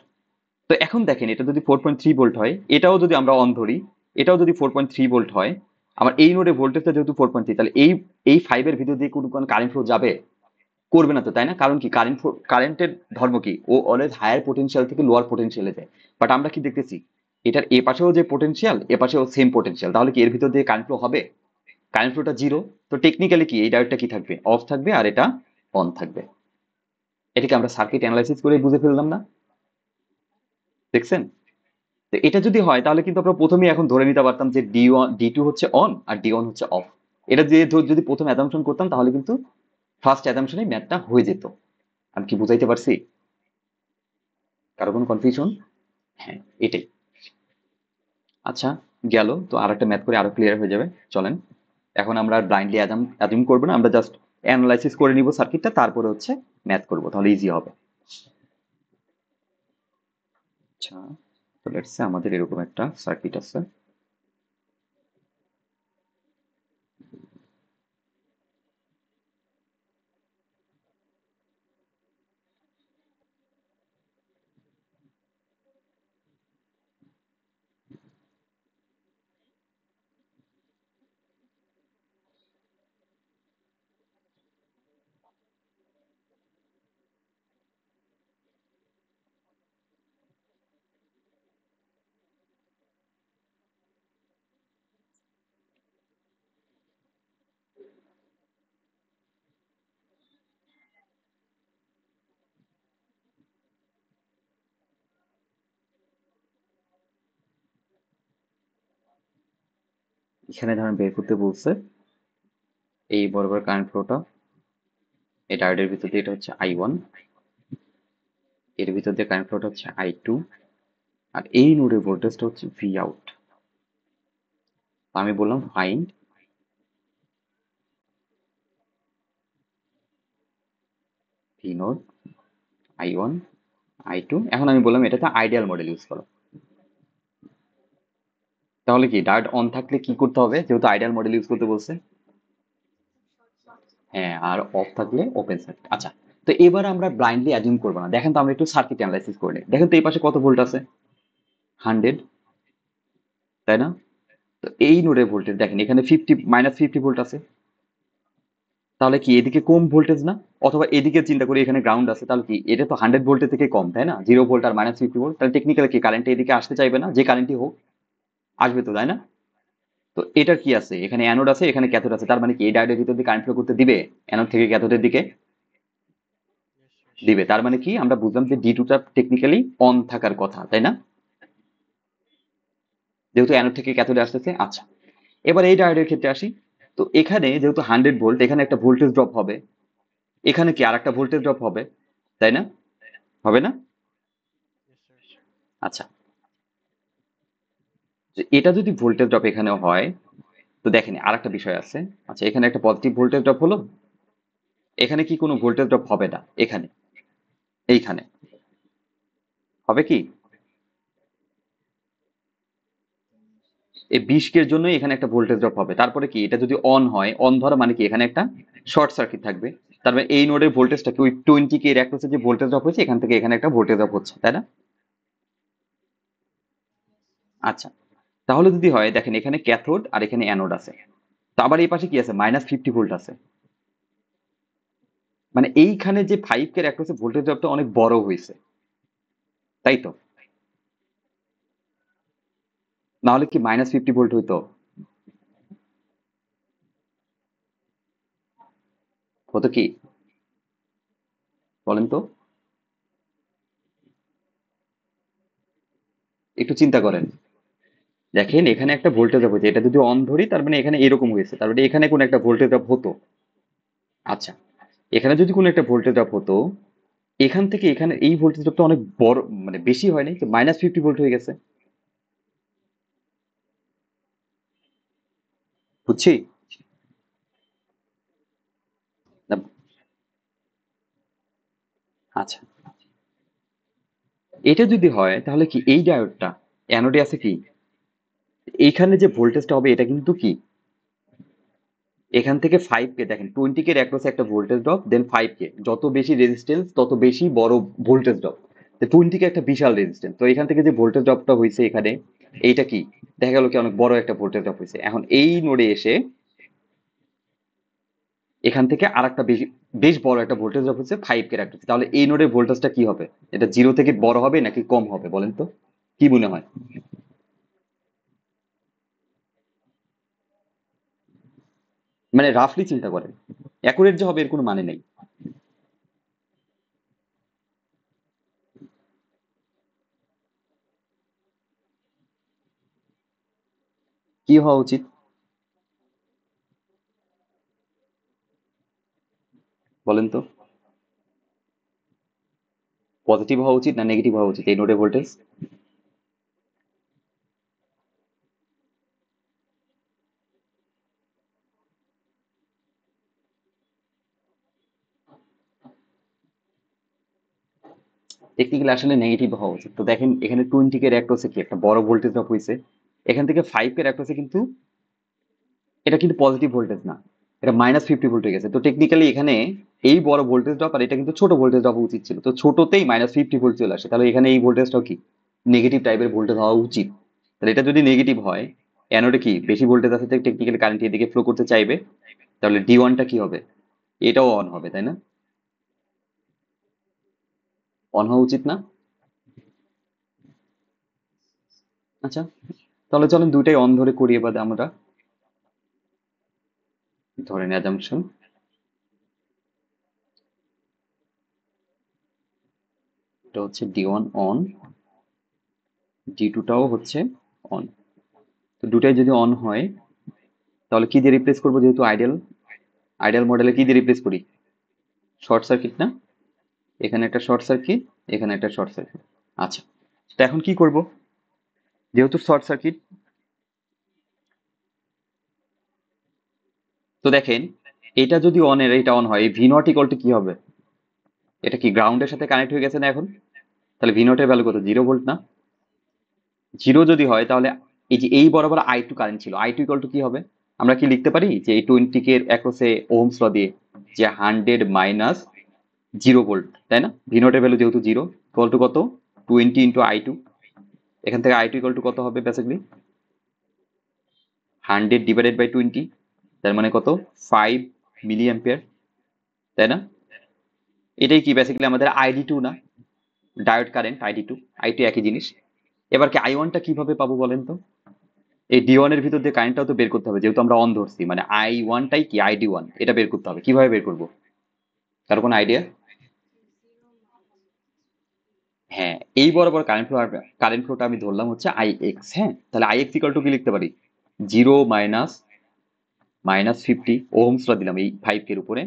তো এখন দেখেন এটা যদি 4.3 ভোল্ট হয়, এটাও যদি আমরা অন ধরি, এটাও যদি 4.3 ভোল্ট হয়, আমার এই নোডে ভোল্টেজটা যেহেতু 4.3, তাহলে এই 5 এর ভিতর দিয়ে কোনো কারেন্ট ফ্লো যাবে? করবে না তো, তাই না? কারণ কি কারেন্টের ধর্ম কি, ও অলওয়েজ হায়ার পোটেনশিয়াল থেকে লোয়ার পোটেনশিয়ালে যায়। বাট আমরা কি দেখতেছি, এটার এ পাশেও যে পোটেনশিয়াল এ পাশেও সেম পোটেনশিয়াল, তাহলে কি এর ভিতর দিয়ে কারেন্ট ফ্লো হবে? কারেন্ট ফ্লোটা জিরো। তো টেকনিক্যালি কি এই ডায়োডটা কি থাকবে, অফ থাকবে, আর এটা অন থাকবে। এটাকে আমরা সার্কিট অ্যানালাইসিস করে বুঝে ফেললাম না? দেখছেন? তো এটা যদি হয় তাহলে কিন্তু আমরা প্রথমেই এখন ধরে নিতে পারতাম যে ডি টু হচ্ছে অন আর ডি ওয়ান হচ্ছে অফ। এটা দিয়ে যদি প্রথম অ্যাজাম্পশন করতাম তাহলে কিন্তু ফার্স্ট অ্যাজাম্পশনে ম্যাথটা হয়ে যেত। আমি কি বুঝাইতে পারছি? কারো কোনো কনফিউশন? হ্যাঁ, এটাই। আচ্ছা, গেল তো আর একটা ম্যাথ করে আরো ক্লিয়ার হয়ে যাবে। চলেন এখন আমরা ব্লাইন্ডলি অ্যাজুম করবো না, আমরা জাস্ট অ্যানালাইসিস করে নিব সার্কিটটা, তারপরে হচ্ছে ম্যাথ করবো, তাহলে ইজি হবে। আচ্ছা, তো লেটস সে আমাদের এরকম একটা সার্কিট আছে। এখানে ধরেন বের করতে বলছে এই বরাবর কারেন্ট ফ্লোটা, এই ডায়োডের ভিতর দিয়ে এটা হচ্ছে I1, এর ভিতর দিয়ে কারেন্ট ফ্লোটা হচ্ছে I2, আর এই নোডের ভোল্টেজটা হচ্ছে ভি আউট। আমি বললাম find V node, I1 I2। এখন আমি বললাম এটাতে আইডিয়াল মডেল ইউজ করো। তাহলে কি ডায়োড অন থাকলে কি করতে হবে, যেহেতু আইডিয়াল মডেল ইউজ করতে বলছে? হ্যাঁ, আর অফ থাকলে ওপেন সার্কিট। আচ্ছা, তো এবার আমরা ব্লাইন্ডলি অ্যাজিউম করবো না, দেখেন তো আমরা একটু সার্কিট অ্যানালাইসিস করে নিই। দেখেন তো এই পাশে কত ভোল্ট আছে? 100, তাই না? তো এই নোডের ভোল্টেজ দেখেন এখানে -50 ভোল্ট আছে। তাহলে কি এদিকে কম ভোল্টেজ না? অথবা এদিকে চিন্তা করি, এখানে গ্রাউন্ড আছে, তাহলে কি এটা তো 100 ভোল্টের থেকে কম, তাই না? 0 ভোল্ট আর -50 ভোল্ট, তাহলে টেকনিক্যালি কি কারেন্ট এদিকে আসতে চাইবে না, যে কারেন্টই হোক আসবে তো, তাই না? তো এটার কি আছে, এখানে অ্যানোড আছে, এখানে ক্যাথোড আছে, তার মানে কি এই ডায়োডের ভিতর দিয়ে কারেন্ট ফ্লো করতে দিবে? অ্যানোড থেকে ক্যাথোডের দিকে Yes, yes. দিবে। তার মানে কি আমরা বুঝলাম যে D2টা টেকনিক্যালি অন থাকার কথা, তাই না? যেহেতু অ্যানোড থেকে ক্যাথোডে আসতেছে। আচ্ছা, এবার এই ডায়োডের ক্ষেত্রে আসি। তো এখানে যেহেতু 100 ভোল্ট, এখানে একটা ভোল্টেজ ড্রপ হবে, এখানে কি আর একটা ভোল্টেজ ড্রপ হবে, তাই না? হবে না? Yes, sir. আচ্ছা, যে এটা যদি ভোল্টেজ ড্রপ এখানে হয়, তো দেখেন আর একটা বিষয় আছে। আচ্ছা, এখানে একটা পজিটিভ ভোল্টেজ ড্রপ হলো, এখানে কি কোনো ভোল্টেজ ড্রপ হবে না, এখানে এইখানে হবে কি? এই 20 জন্য এখানে একটা ভোল্টেজ ড্রপ হবে, তারপরে কি এটা যদি অন হয়, অন ধরা মানে কি এখানে একটা শর্ট সার্কিট থাকবে। তার মানে এই নোডের ভোল্টেজটা কি ওই 20 এর অ্যাক্রসে যে ভোল্টেজ ড্রপ হয়েছে এখান থেকে এখানে একটা ভোল্টেজ ড্রপ হচ্ছে, তাই না? আচ্ছা, তাহলে যদি হয় দেখেন এখানে ক্যাথোড আর এখানে অ্যানোড আছে, তো আবার এই পাশে কি আছে, -50 ভোল্ট আছে। মানে এইখানে যে 5 অ্যাক্রসে ভোল্টেজ ড্রপটা অনেক বড় হয়েছে, তাই তো? না হলে কি -50 ভোল্ট হইতো? হতো কি, বলেন তো? একটু চিন্তা করেন। দেখেন এখানে একটা ভোল্টেজ ড্রপ হয়েছে, এটা যদি অন ধরি তার মানে এখানে এরকম হয়েছে, তার মানে এখানে কোন একটা ভোল্টেজ ড্রপ হতো। আচ্ছা, এখানে যদি কোনো একটা ভোল্টেজ ড্রপ হতো, এখান থেকে এখানে এই ভোল্টেজ ড্রপটা অনেক বড়, মানে বেশি হয় নাই যে -50 ভোল্ট হয়ে গেছে, বুঝছি না? আচ্ছা, এটা যদি হয় তাহলে কি এই ডায়োডটা অ্যানোডে আছে কি, এইখানে যে ভোল্টেজটা হবে এটা কিন্তু কি এখান থেকে 5 দেখেন 20 অ্যাক্রসে একটা ভোল্টেজ ড্রপ, দেন 5 যত বেশি রেজিস্ট্যান্স তত বেশি বড় ভোল্টেজ ড্রপ। তো 20 একটা বিশাল রেজিস্ট্যান্স, তো এখান থেকে যে ভোল্টেজ ড্রপটা হয়েছে এখানে, এইটা কি দেখা গেল কি অনেক বড় একটা ভোল্টেজ ড্রপ হয়েছে। এখন এই নোডে এসে এখান থেকে আর একটা বেশি বেশ বড় একটা ভোল্টেজ ড্রপ হচ্ছে 5 তাহলে এই নোডের ভোল্টেজটা কি হবে? এটা 0 থেকে বড় হবে নাকি কম হবে বলেন তো, কি মনে হয়? মানে রাফলি চিন্তা করেন, অ্যাকুরেট যে হবে এর কোনো মানে নেই। কি হওয়া উচিত বলেন তো? পজিটিভ হওয়া উচিত না নেগেটিভ হওয়া উচিত এই নোডের ভোল্টেজ? টেকনিক্যালি আসলে নেগেটিভ হওয়া উচিত। তো দেখেন এখানে 20 অ্যাক্রসে কি একটা বড় ভোল্টেজ ড্রপ হয়েছে, এখান থেকে 5 অ্যাক্রসে কিন্তু এটা কিন্তু পজিটিভ ভোল্টেজ না, এটা -50 ভোল্ট হয়ে গেছে। তো টেকনিক্যালি এখানে এই বড় ভোল্টেজ ড্রপ আর এটা কিন্তু ছোট ভোল্টেজ ড্রপ উচিত ছিল, তো ছোটতেই -50 ভোল্ট চলে আসে, তাহলে এখানে এই ভোল্টেজটাও কি নেগেটিভ টাইপের ভোল্টেজ হওয়া উচিত। তাহলে এটা যদি নেগেটিভ হয়, অ্যানোডে কি বেশি ভোল্টেজ আছে, টেকনিক্যালি কারেন্ট এদিকে ফ্লো করতে চাইবে, তাহলে D1টা কি হবে, এটাও অন হবে, তাই না? অন হওয়া উচিত না? আচ্ছা, তাহলে চলেন দুইটাই অন ধরে করি এবার আমরা। ধরেন অ্যাজাম্পশন, এটা হচ্ছে D1 অন, D2টাও হচ্ছে অন। তো দুটাই যদি অন হয় তাহলে কি দিয়ে রিপ্লেস করবো, যেহেতু আইডিয়াল, আইডিয়াল মডেলে কি দিয়ে রিপ্লেস করি? শর্ট সার্কিট না? এখানে একটা শর্ট সার্কিট, এখানে একটা শর্ট সার্কিট। আচ্ছা, তো এখন কি করব, যেহেতু শর্ট সার্কিট, তো দেখেন এটা যদি অনের এটা অন হয়, ভি নট ইকুয়াল টু কি হবে? এটা কি গ্রাউন্ডের সাথে কানেক্ট হয়ে গেছে না এখন? তাহলে ভি নটের ভ্যালু কত, 0 ভোল্ট না? 0 যদি হয় তাহলে এই যে এই বরাবর I2 কারেন্ট ছিল, I2 ইকুয়াল টু কি হবে? আমরা কি লিখতে পারি যে এই 20 কে অ্যাক্রসে ওহমস ল দিয়ে যে 100 মাইনাস 0 ভোল্ট, তাই না? ভি নটের ভ্যালু যেহেতু 0 ইকুয়াল টু কত, 20 ইন্টু I2। এখান থেকে I2 ইকুয়াল টু কত হবে বেসিক্যালি 100 ডিভাইডেড বাই 20, তার মানে কত 5 মিলি অ্যাম্পিয়ার, তাই না? এটাই কি বেসিক্যালি আমাদের ID2 না, ডায়োড কারেন্ট ID2, I2 একই জিনিস। এবার কি I1টা কিভাবে পাবো বলেন তো? এই D1 এর ভিতর দিয়ে কারেন্টটাও তো বের করতে হবে, যেহেতু আমরা অন ধরছি, মানে I1টাই কি ID1 এটা বের করতে হবে। কিভাবে বের করব, কার কোনো আইডিয়া? হ্যাঁ, এই বরাবর কারেন্ট ফ্লোটা আমি ধরলাম হচ্ছে IX। হ্যাঁ, তাহলে IX ইকুয়াল টু কি লিখতে পারি, 0 মাইনাস -50 ওহমস ল দিলাম এই 5 এর উপরে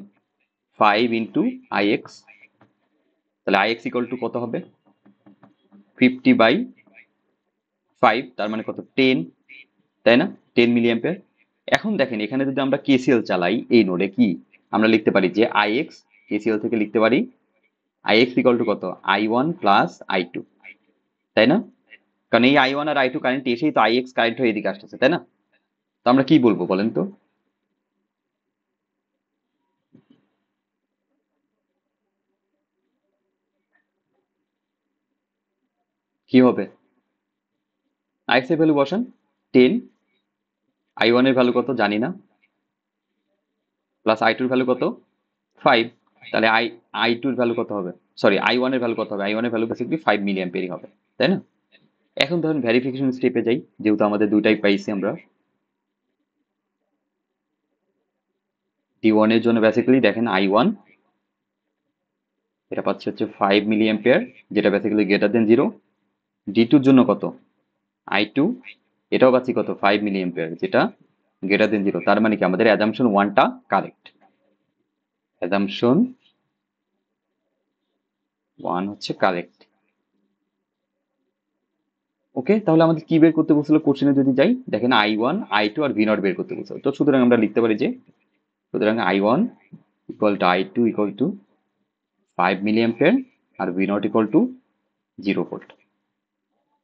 5 ইন্টু IX। তাহলে IX ইকুয়াল টু কত হবে, 50/5, তার মানে কত 10, তাই না? 10 মিলি অ্যাম্পিয়ার। এখন দেখেন এখানে যদি আমরা কেসিএল চালাই এই নোডে, কি আমরা লিখতে পারি যে IX, কেসিএল থেকে লিখতে পারি IX ইকুয়াল টু কত, I1 প্লাস I2, তাই না? কারণ এই I1 আর I2 কারেন্ট এসেই তো IX কারেন্ট হয়ে এদিকে আসতেছে, তাই না? তো আমরা কি বলবো বলেন তো? কি হবে? IX এর ভ্যালু বসান 10, I1 এর ভ্যালু কত জানি না, প্লাস I2 এর ভ্যালু কত 5, তাহলে I2 এর ভ্যালু কত হবে, সরি I1 এর ভ্যালু কত হবে, I1 এর ভ্যালু বেসিক্যালি 5 মিলি অ্যাম্পিয়ারই হবে, তাই না? এখন ধরুন ভেরিফিকেশন স্টেপে যাই, যেহেতু আমাদের দুইটাই পাইছি আমরা। D1 এর জন্য বেসিক্যালি দেখেন I1 এটা পাচ্ছে হচ্ছে 5 মিলি অ্যাম্পিয়ার, যেটা বেসিক্যালি গ্রেটার দেন 0। D2 এর জন্য কত, I2 এটাও পাচ্ছি কত 5 মিলি অ্যাম্পিয়ার, যেটা গ্রেটার দেন 0। তার মানে কি আমাদের অ্যাজাম্পশন 1টা কারেক্ট, অ্যাজাম্পশন 1 হচ্ছে কারেক্ট। ওকে, তাহলে আমাদের কি বের করতে বলছিল কোশ্চেনে যদি যাই, দেখেন I1 I2 আর V0 বের করতে বলছিল। তো সুতরাং আমরা লিখতে পারি যে, সুতরাং I1 equal to I2 equal to 5 milliampere আর V0 equal to 0 volt.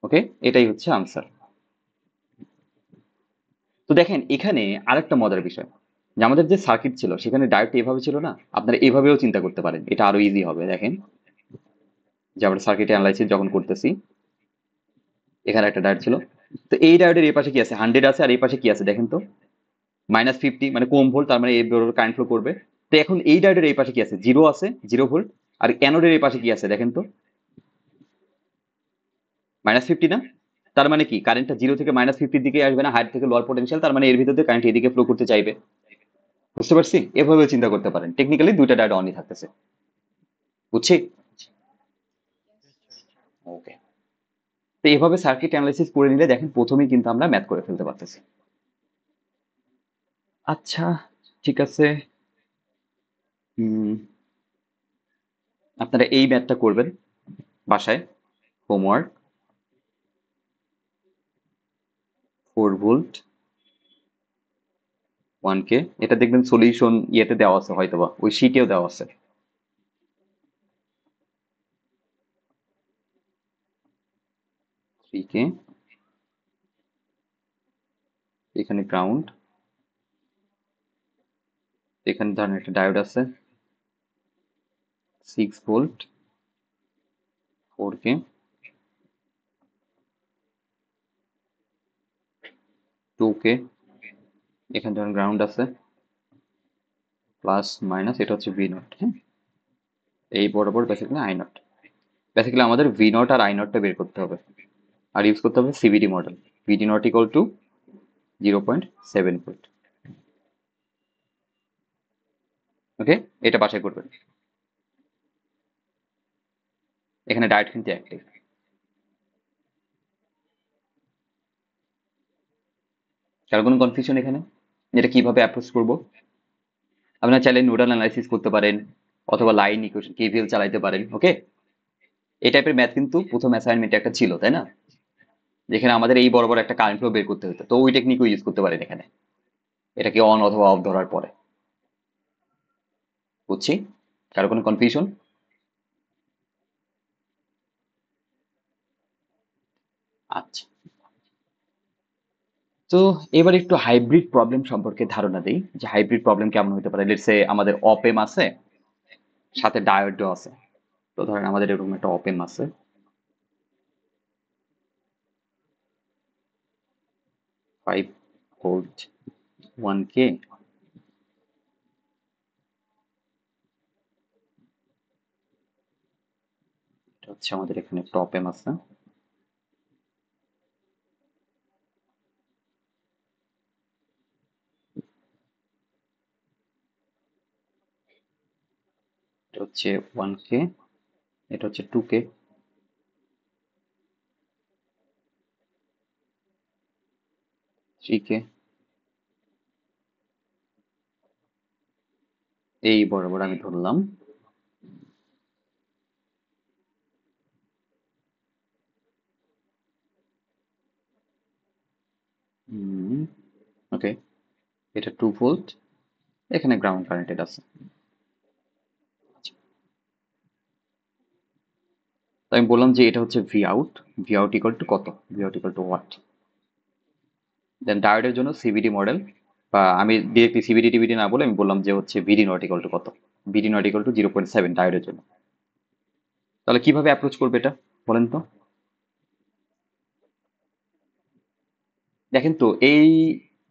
Okay, এটাই হচ্ছে আনসার। তো দেখেন এখানে আরেকটা মজার বিষয়, যে আমাদের যে সার্কিট ছিল সেখানে ডায়োডটা এভাবে ছিল না, আপনারা এভাবেও চিন্তা করতে পারেন, এটা আরো ইজি হবে। দেখেন যে আমরা সার্কিট অ্যানালাইসিস যখন করতেছি, এখানে একটা ডায়োড ছিল, তো এই ডায়োডের এই পাশে কি আছে, 100 আছে, আর এই পাশে কি আছে দেখেন তো, -50, মানে কম ভোল্ট, তার মানে এই কারেন্ট ফ্লো করবে। তো এখন এই ডায়োডের এই পাশে কি আছে, 0 আছে, 0 ভোল্ট, আর অ্যানোডের এই পাশে কি আছে দেখেন তো, -50 না? তার মানে কি কারেন্টটা 0 থেকে -50 দিকে আসবে না, হায়ার থেকে লোয়ার পটেনশিয়াল, তার মানে এর ভিতর দিয়ে কারেন্ট এদিকে ফ্লো করতে চাইবে। বুঝতে পারছি? এভাবে চিন্তা করতে পারেন, টেকনিক্যালি দুইটা ডায়োড অনই থাকতেছে। বুঝছি? ওকে, তো এভাবে সার্কিট অ্যানালাইসিস করে নিলে দেখেন প্রথমেই কিন্তু আমরা ম্যাথ করে ফেলতে পারতেছি। আচ্ছা, ঠিক আছে। হুম, আপনারা এই ম্যাথটা করবেন বাসায়, হোমওয়ার্ক। 4 ভোল্ট 1K, এটা দেখবেন সলিউশন ইয়েতে দেওয়া আছে, হয়তোবা ওই শিটেও দেওয়া আছে। 3K, এখানে গ্রাউন্ড, এখানে ধরেন একটা ডায়োড আছে 6 ভোল্ট 4K, 2K, এখানে ধরেন গ্রাউন্ড আছে, প্লাস মাইনাস, এটা হচ্ছে V0। হ্যাঁ, এই বরাবর বেসিক্যালি I0। বেসিক্যালি আমাদের V0 আর I0টা বের করতে হবে, আর ইউজ করতে হবে CVD model. VD not equal to 0.7 volt. Okay, এটা বাসায় করবেন। এখানে ডায়োড কিন্তু অ্যাক্টিভ। কারো কোনো কনফিউশন এখানে, এটা কিভাবে অ্যাপ্রোচ করব? আপনারা চাইলে নোডাল অ্যানালাইসিস করতে পারেন, অথবা লাইন ইকুয়েশন কেভিএল চালাইতে পারেন। ওকে, এই টাইপের ম্যাথ কিন্তু প্রথম অ্যাসাইনমেন্টে একটা ছিল, তাই না? যেখানে আমাদের এই বরাবর একটা কারেন্ট ফ্লো বের করতে হতো, তো ওই টেকনিকও ইউজ করতে পারেন এখানে, এটাকে অন অথবা অফ ধরার পরে। বুঝছি? কারো কোনো কনফিউশন? আচ্ছা, তো এবার একটু হাইব্রিড প্রবলেম সম্পর্কে ধারণা দিই যে হাইব্রিড প্রবলেম কেমন হতে পারে। লেটস সে আমাদের অপেম আছে, সাথে ডায়োডও আছে। তো ধরেন আমাদের এরকম একটা অপেম আছে, 5 ভোল্ট 1K। এটা হচ্ছে আমাদের এখানে একটা অপেম আছে। এটা হচ্ছে 1K, এটা হচ্ছে 2K, 3K, এই বরাবর আমি ধরলাম। ওকে, এটা 2 ভোল্ট, এখানে গ্রাউন্ড কানেক্টেড আছে। আচ্ছা, তো আমি বললাম যে এটা হচ্ছে V out. V out equal to কত? V out equal to what? Then ডায়োডের জন্য সিবিডি মডেল, বা আমি ডিরেক্টলি সিবিডি টিবিডি না বলে আমি বললাম যে হচ্ছে ভিডি নট ইকুয়াল টু কত? ভিডি নট ইকুয়াল টু 0.7 ডায়োডের জন্য। তাহলে কিভাবে অ্যাপ্রোচ করবে এটা বলেন তো? দেখেন তো, এই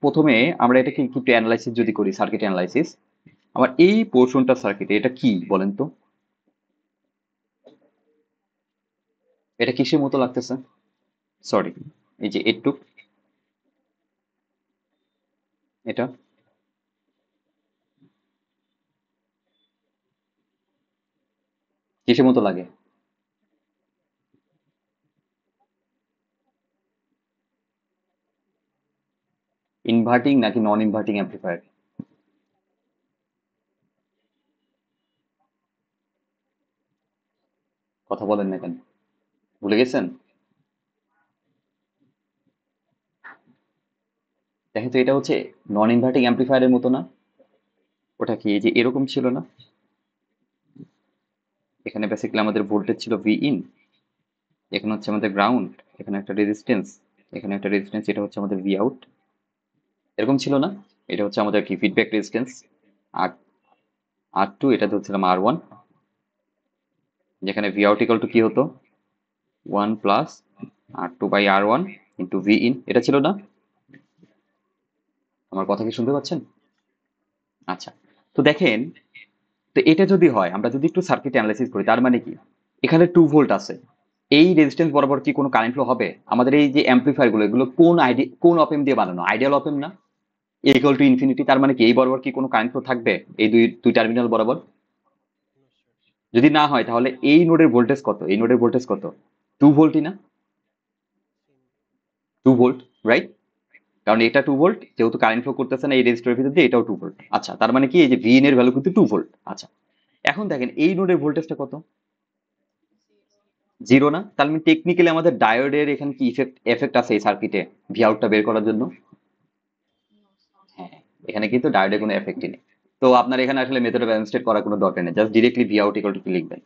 প্রথমে আমরা এটাকে একটু অ্যানালাইসিস যদি করি, সার্কিট অ্যানালাইসিস, আমার এই পোর্শনটা সার্কিটে এটা কি বলেন তো? এটা কিসের মতো লাগতেছে? সরি, এই যে একটু, এটা কিসের মতো লাগে? ইনভার্টিং নাকি নন ইনভার্টিং অ্যাম্পলিফায়ার? কথা বলেন না কেন? ভুলে গেছেন? দেখেন তো, এটা হচ্ছে নন ইনভার্টিং অ্যাম্পলিফায়ারের মতো না? ওটা কি এই যে এরকম ছিল না? এখানে বেসিক্যালি আমাদের ভোল্টেজ ছিল ভি ইন, এখানে হচ্ছে আমাদের গ্রাউন্ড, এখানে একটা রেজিস্ট্যান্স, এখানে একটা রেজিস্ট্যান্স, এটা হচ্ছে আমাদের ভি আউট। এরকম ছিল না? এটা হচ্ছে আমাদের কি ফিডব্যাক রেজিস্ট্যান্স আর আর টু, এটা ধরছিলাম R1, যেখানে ভি আউট ইকুয়াল টু কি হতো? 1 + R2/R1 ইন্টু ভি ইন, এটা ছিল না? আমার কথা কি শুনতে পাচ্ছেন? আচ্ছা, তো দেখেন, তো এটা যদি হয়, আমরা যদি একটু সার্কিট অ্যানালাইসিস করি, তার মানে কি এখানে 2 ভোল্ট আছে, এই রেজিস্ট্যান্স বরাবর কি কোনো কারেন্ট ফ্লো হবে? আমাদের এই যে অ্যাম্পলিফায়ার গুলো, এগুলো কোন অপেম দিয়ে বানানো? আইডিয়াল অপেম না? ইকুয়াল টু ইনফিনিটি, তার মানে কি এই বরাবর কি কোনো কারেন্ট ফ্লো থাকবে এই দুই দুই টার্মিনাল বরাবর? No sir. যদি না হয় তাহলে এই নোডের ভোল্টেজ কত? এই নোডের ভোল্টেজ কত? 2 ভোল্টই না? সেম। 2 volt, right? কারণ এটা 2 ভোল্ট, যেহেতু কারেন্ট ফ্লো করতেছে না এই রেজিস্টরের ভিতর দিয়ে, এটাও 2 ভোল্ট। আচ্ছা, তার মানে কি এই যে ভিএন এর ভ্যালু কিন্তু 2 ভোল্ট। আচ্ছা, এখন দেখেন এই নোডের ভোল্টেজটা কত? 0। জিরো না? তার মানে টেকনিক্যালি আমাদের ডায়োডের এখানে কি এফেক্ট এফেক্ট আছে এই সার্কিটে ভি আউটটা বের করার জন্য? No sir. হ্যাঁ, এখানে কিন্তু ডায়োডের কোনো এফেক্টই নেই। তো আপনার এখানে আসলে মেথড অফ ব্যালেন্স করার কোনো দরকার নেই, just directly V out equal to কি লিখবেন?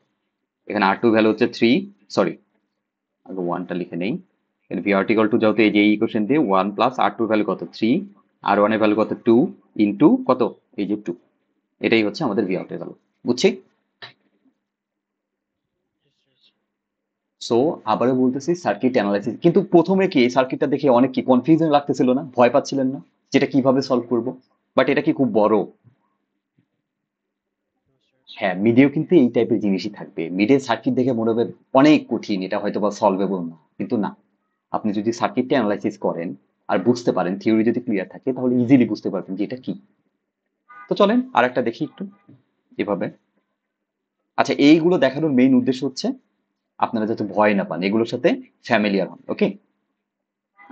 এখানে আর টু ভ্যালু হচ্ছে 3, সরি আগে ওয়ানটা লিখে নেই। ভি আউট ইকুয়াল টু, যেহেতু এই যে ইকুয়েশন দিয়ে 1 + R2 ভ্যালু কত? 3, R1 এর ভ্যালু কত? 2 ইন্টু কত? এই যে 2, এটাই হচ্ছে আমাদের ভি আউটের ভ্যালু। বুঝছি? Yes sir. সো আবারও বলতেছি সার্কিট অ্যানালাইসিস, কিন্তু প্রথমে কি এই সার্কিটটা দেখে অনেক কি কনফিউশন লাগতেছিল না? ভয় পাচ্ছিলেন না যেটা কিভাবে সলভ করব? বাট এটা কি খুব বড়? No sir. হ্যাঁ, মিডেও কিন্তু এই টাইপের জিনিসই থাকবে। মিডের সার্কিট দেখে মনে হবে অনেক কঠিন, এটা হয়তো বা সলভেবল না, কিন্তু না, আপনি যদি সার্কিটটা অ্যানালাইসিস করেন আর বুঝতে পারেন, থিওরি যদি ক্লিয়ার থাকে, তাহলে ইজিলি বুঝতে পারবেন যে এটা কি। তো চলেন আর একটা দেখি একটু এভাবে। আচ্ছা, এইগুলো দেখানোর মেইন উদ্দেশ্য হচ্ছে আপনারা যাতে ভয় না পান, এগুলোর সাথে ফ্যামিলিয়ার হন। ওকে,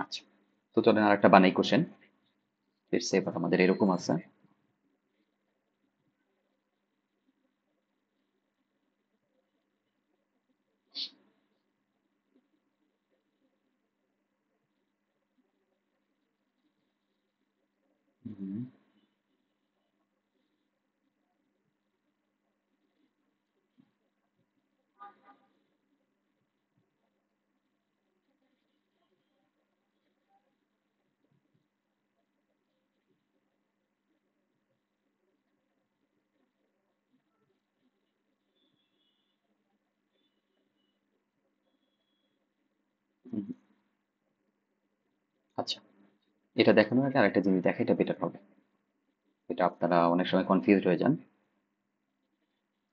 আচ্ছা, তো চলেন আর একটা বানাই কোশ্চেন। এবার আমাদের এরকম আছে। হুম, এটা দেখানোর আগে আরেকটা জিনিস দেখা, এটা বেটার হবে। এটা আপনারা অনেক সময় কনফিউজড হয়ে যান।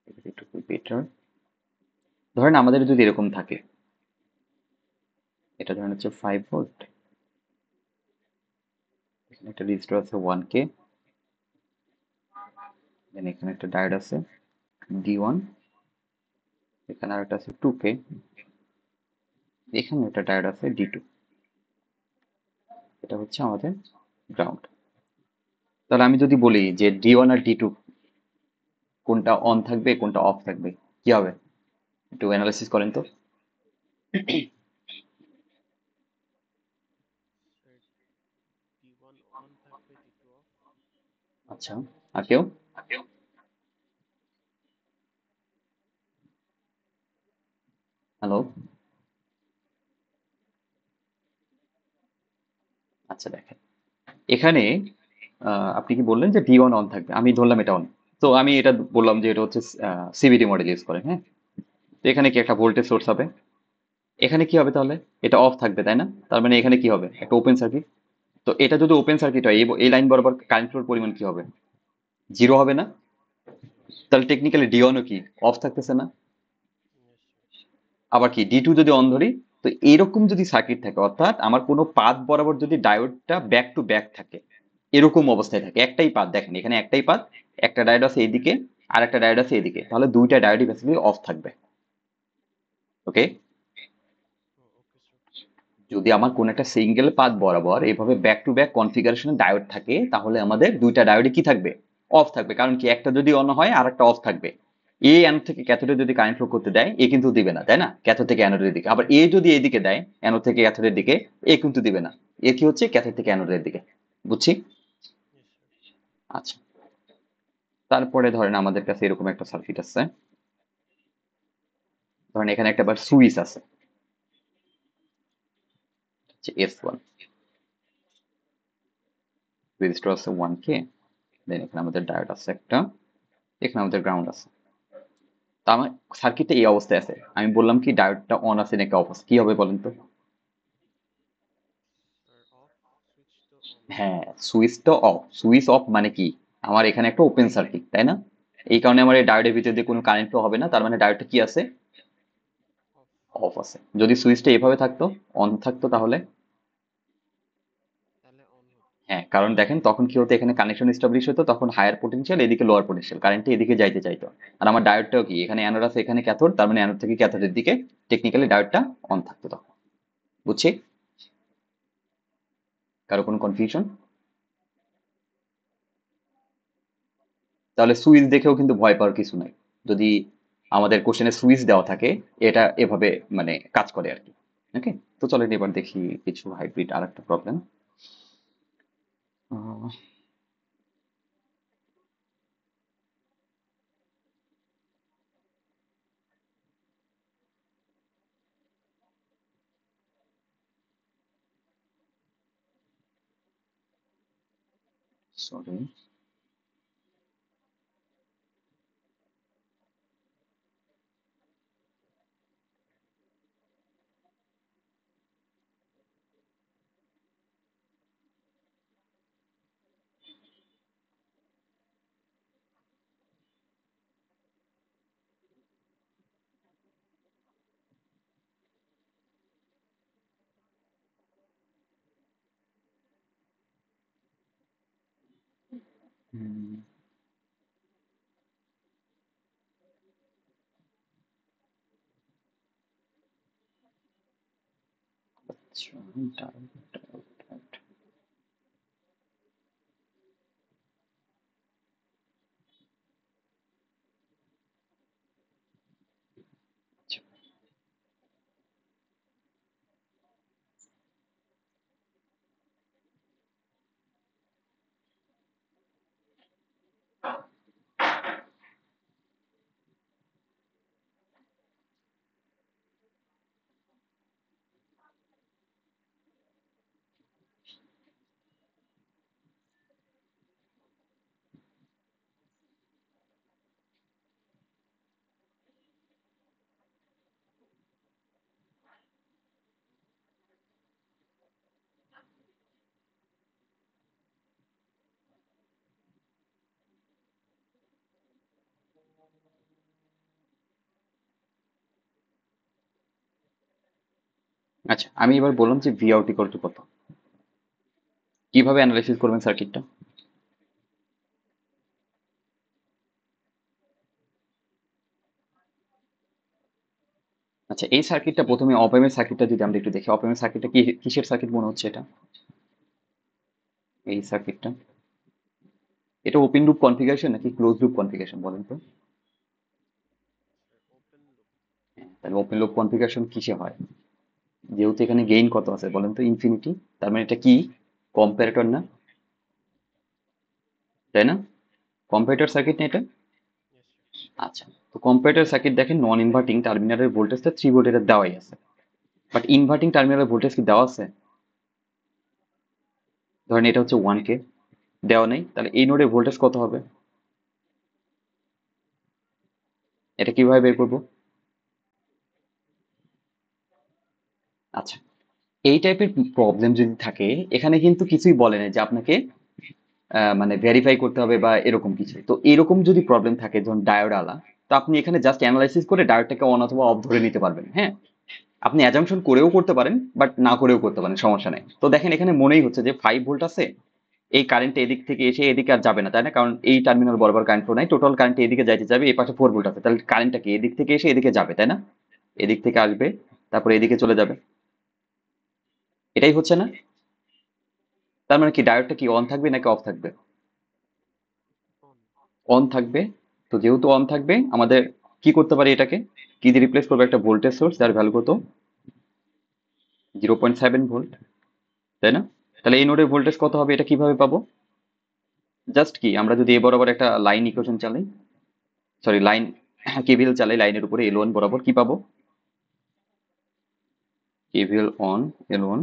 এটা একটু বেটার। ধরেন আমাদের যদি এরকম থাকে, এটা ধরেন হচ্ছে 5 ভোল্ট, এখানে একটা রেজিস্টর আছে 1K, দেন এখানে একটা ডায়োড আছে D1, এখানে আরেকটা আছে 2K, এখানে একটা ডায়োড আছে D2। এটা হচ্ছে আমাদের গ্রাউন্ড। তাহলে আমি যদি বলি যে D1 আর D2 কোনটা অন থাকবে কোনটা অফ থাকবে, কি হবে? একটু অ্যানালাইসিস করেন তো। স্যার D1 অন থাকবে, D2 অফ। আচ্ছা, আর কেউ? হ্যালো? আচ্ছা দেখেন, এখানে আপনি কি বললেন যে D1 অন থাকবে, আমি ধরলাম এটা অন। তো আমি এটা বললাম যে এটা হচ্ছে সিভিডি মডেল ইউজ করে, হ্যাঁ। তো এখানে কি একটা ভোল্টেজ সোর্স হবে, এখানে কি হবে তাহলে? এটা অফ থাকবে তাই না? তার মানে এখানে কি হবে? একটা ওপেন সার্কিট। তো এটা যদি ওপেন সার্কিট হয়, এই লাইন বরাবর কারেন্ট ফ্লোর পরিমাণ কি হবে? জিরো হবে না? জিরো। তাহলে টেকনিক্যালি D1ও কি অফ থাকতেছে না? Yes sir. আবার কি D2 যদি অন ধরি, তো এরকম যদি সার্কিট থাকে, অর্থাৎ আমার কোনো পাথ বরাবর যদি ডায়োডটা ব্যাক টু ব্যাক থাকে, এরকম অবস্থায় থাকে, একটাই পাথ, দেখেন এখানে একটাই পাথ, একটা ডায়োড আছে এইদিকে আর একটা ডায়োড আছে এদিকে, তাহলে দুইটা ডায়োডই বেসিক্যালি অফ থাকবে। ওকে। Okay sir. যদি আমার কোন একটা সিঙ্গেল পাথ বরাবর এভাবে ব্যাক টু ব্যাক কনফিগারেশনে ডায়োড থাকে, তাহলে আমাদের দুইটা ডায়োডই কি থাকবে? অফ থাকবে। কারণ কি, একটা যদি অন হয় আর একটা অফ থাকবে। এ অ্যানোড থেকে ক্যাথোডে যদি কারেন্ট ফ্লো করতে দেয়, এ কিন্তু দিবে না, তাই না? ক্যাথোড থেকে অ্যানোডের দিকে। আবার এ যদি এদিকে দেয়, অ্যানোড থেকে ক্যাথোডের দিকে, এ কিন্তু দিবে না। এ কি হচ্ছে? ক্যাথোড থেকে অ্যানোডের দিকে। বুঝছি? Yes sir. আচ্ছা, তারপরে ধরেন আমাদের কাছে এরকম একটা সার্কিট আছে। ধরেন এখানে একটা আবার সুইচ আছে, হচ্ছে S1, রেজিস্টর আছে 1K, দেন এখানে আমাদের ডায়োড আছে একটা, এখানে আমাদের গ্রাউন্ড আছে। তা আমার সার্কিটটা এই অবস্থায় আছে, আমি বললাম কি ডায়োডটা অন আছে নাকি অফ আছে, কি হবে বলেন তো? স্যার অফ, সুইচ তো অন। হ্যাঁ, সুইচটা অফ। সুইচ অফ মানে কি, আমার এখানে একটা ওপেন সার্কিট, তাই না? এই কারণে আমার এই ডায়োডের ভিতর দিয়ে কোনো কারেন্ট ফ্লো হবে না, তার মানে ডায়োডটা কি আছে? অফ। অফ আছে। যদি সুইচটা এভাবে থাকতো, অন থাকতো, তাহলে? তাহলে অন হতো। হ্যাঁ, কারণ দেখেন তখন কি হতো, এখানে কানেকশন এস্টাবলিশ হতো, তখন হায়ার পোটেনশিয়াল, এদিকে লোয়ার পোটেনশিয়াল, কারেন্টটা এদিকে যাইতে চাইতো। আর আমার ডায়োডটাও কি, এখানে অ্যানোড আছে এখানে ক্যাথোড, তার মানে অ্যানোড থেকে ক্যাথোডের দিকে টেকনিক্যালি ডায়োডটা অন থাকতো তখন। বুঝছি? কারো কোনো কনফিউশন? তাহলে সুইচ দেখেও কিন্তু ভয় পাওয়ার কিছু নাই। যদি আমাদের কোশ্চেনে সুইচ দেওয়া থাকে, এটা এভাবে মানে কাজ করে আর কি। ওকে। তো চলেন এবার দেখি কিছু হাইব্রিড আর একটা প্রবলেম। সরি। আচ্ছা, আচ্ছা, আমি এবার বললাম যে ভি আউট ইকুয়াল টু কত, কিভাবে অ্যানালাইসিস করবেন সার্কিটটা? আচ্ছা, এই সার্কিটটা প্রথমে অপ এর সার্কিটটা যদি আমরা একটু দেখি, অপ এর সার্কিটটা কি কিসের সার্কিট মনে হচ্ছে এটা? এই সার্কিটটা, এটা ওপেন লুপ কনফিগারেশন নাকি ক্লোজ লুপ কনফিগারেশন বলেন তো? Sir open loop. তাহলে ওপেন লুপ কনফিগারেশন কিসে হয়? যেহেতু এখানে গেইন কত আছে বলেন তো, ইনফিনিটি, তার মানে এটা কি কম্পারেটর না, তাই না? কম্পারেটর সার্কিট না এটা? Yes sir. আচ্ছা, তো কম্পারেটর সার্কিট দেখেন, নন ইনভার্টিং টার্মিনালের ভোল্টেজটা 3 ভোল্ট এটা দেওয়াই আছে, বাট ইনভার্টিং টার্মিনালের ভোল্টেজ কি দেওয়া আছে? ধরেন এটা হচ্ছে 1K, দেওয়া নেই, তাহলে এই নোডে ভোল্টেজ কত হবে? এটা কিভাবে বের করবো? আচ্ছা, এই টাইপের প্রবলেম যদি থাকে, এখানে কিন্তু কিছুই বলে না যে আপনাকে মানে ভেরিফাই করতে হবে বা এরকম কিছু। তো এরকম যদি প্রবলেম থাকে ধরুন ডায়োড আলা, তো আপনি এখানে জাস্ট অ্যানালাইসিস করে ডায়োডটাকে অন অথবা অফ ধরে নিতে পারবেন। হ্যাঁ, আপনি অ্যাজাম্পশন করেও করতে পারেন, বাট না করেও করতে পারেন, সমস্যা নেই। তো দেখেন এখানে মনেই হচ্ছে যে 5 ভোল্ট আছে, এই কারেন্ট এদিক থেকে এসে এদিকে আর যাবে না, তাই না? কারণ এই টার্মিনাল বরাবর কারেন্ট ফ্লো নাই, টোটাল কারেন্ট এদিকে যাইতে যাবে, এই পাশে 4 ভোল্ট আছে, তাহলে কারেন্টটা কি এদিক থেকে এসে এদিকে যাবে, তাই না? এদিক থেকে আসবে, তারপরে এদিকে চলে যাবে, এটাই হচ্ছে না? তার মানে কি ডায়োডটা কি অন থাকবে নাকি অফ থাকবে? অন। অন থাকবে। তো যেহেতু অন থাকবে, আমাদের কি করতে পারি এটাকে, কি দিয়ে রিপ্লেস করবো? একটা ভোল্টেজ সোর্স যার ভ্যালু কত, 0.7 ভোল্ট, তাই না? তাহলে এই নোডের ভোল্টেজ কত হবে, এটা কিভাবে পাবো? জাস্ট কি, আমরা যদি এ বরাবর একটা লাইন ইকুয়েশন চালাই, সরি লাইন কেভিএল চালাই লাইনের উপরে এল ওয়ান বরাবর, কি পাবো? KVL on L one,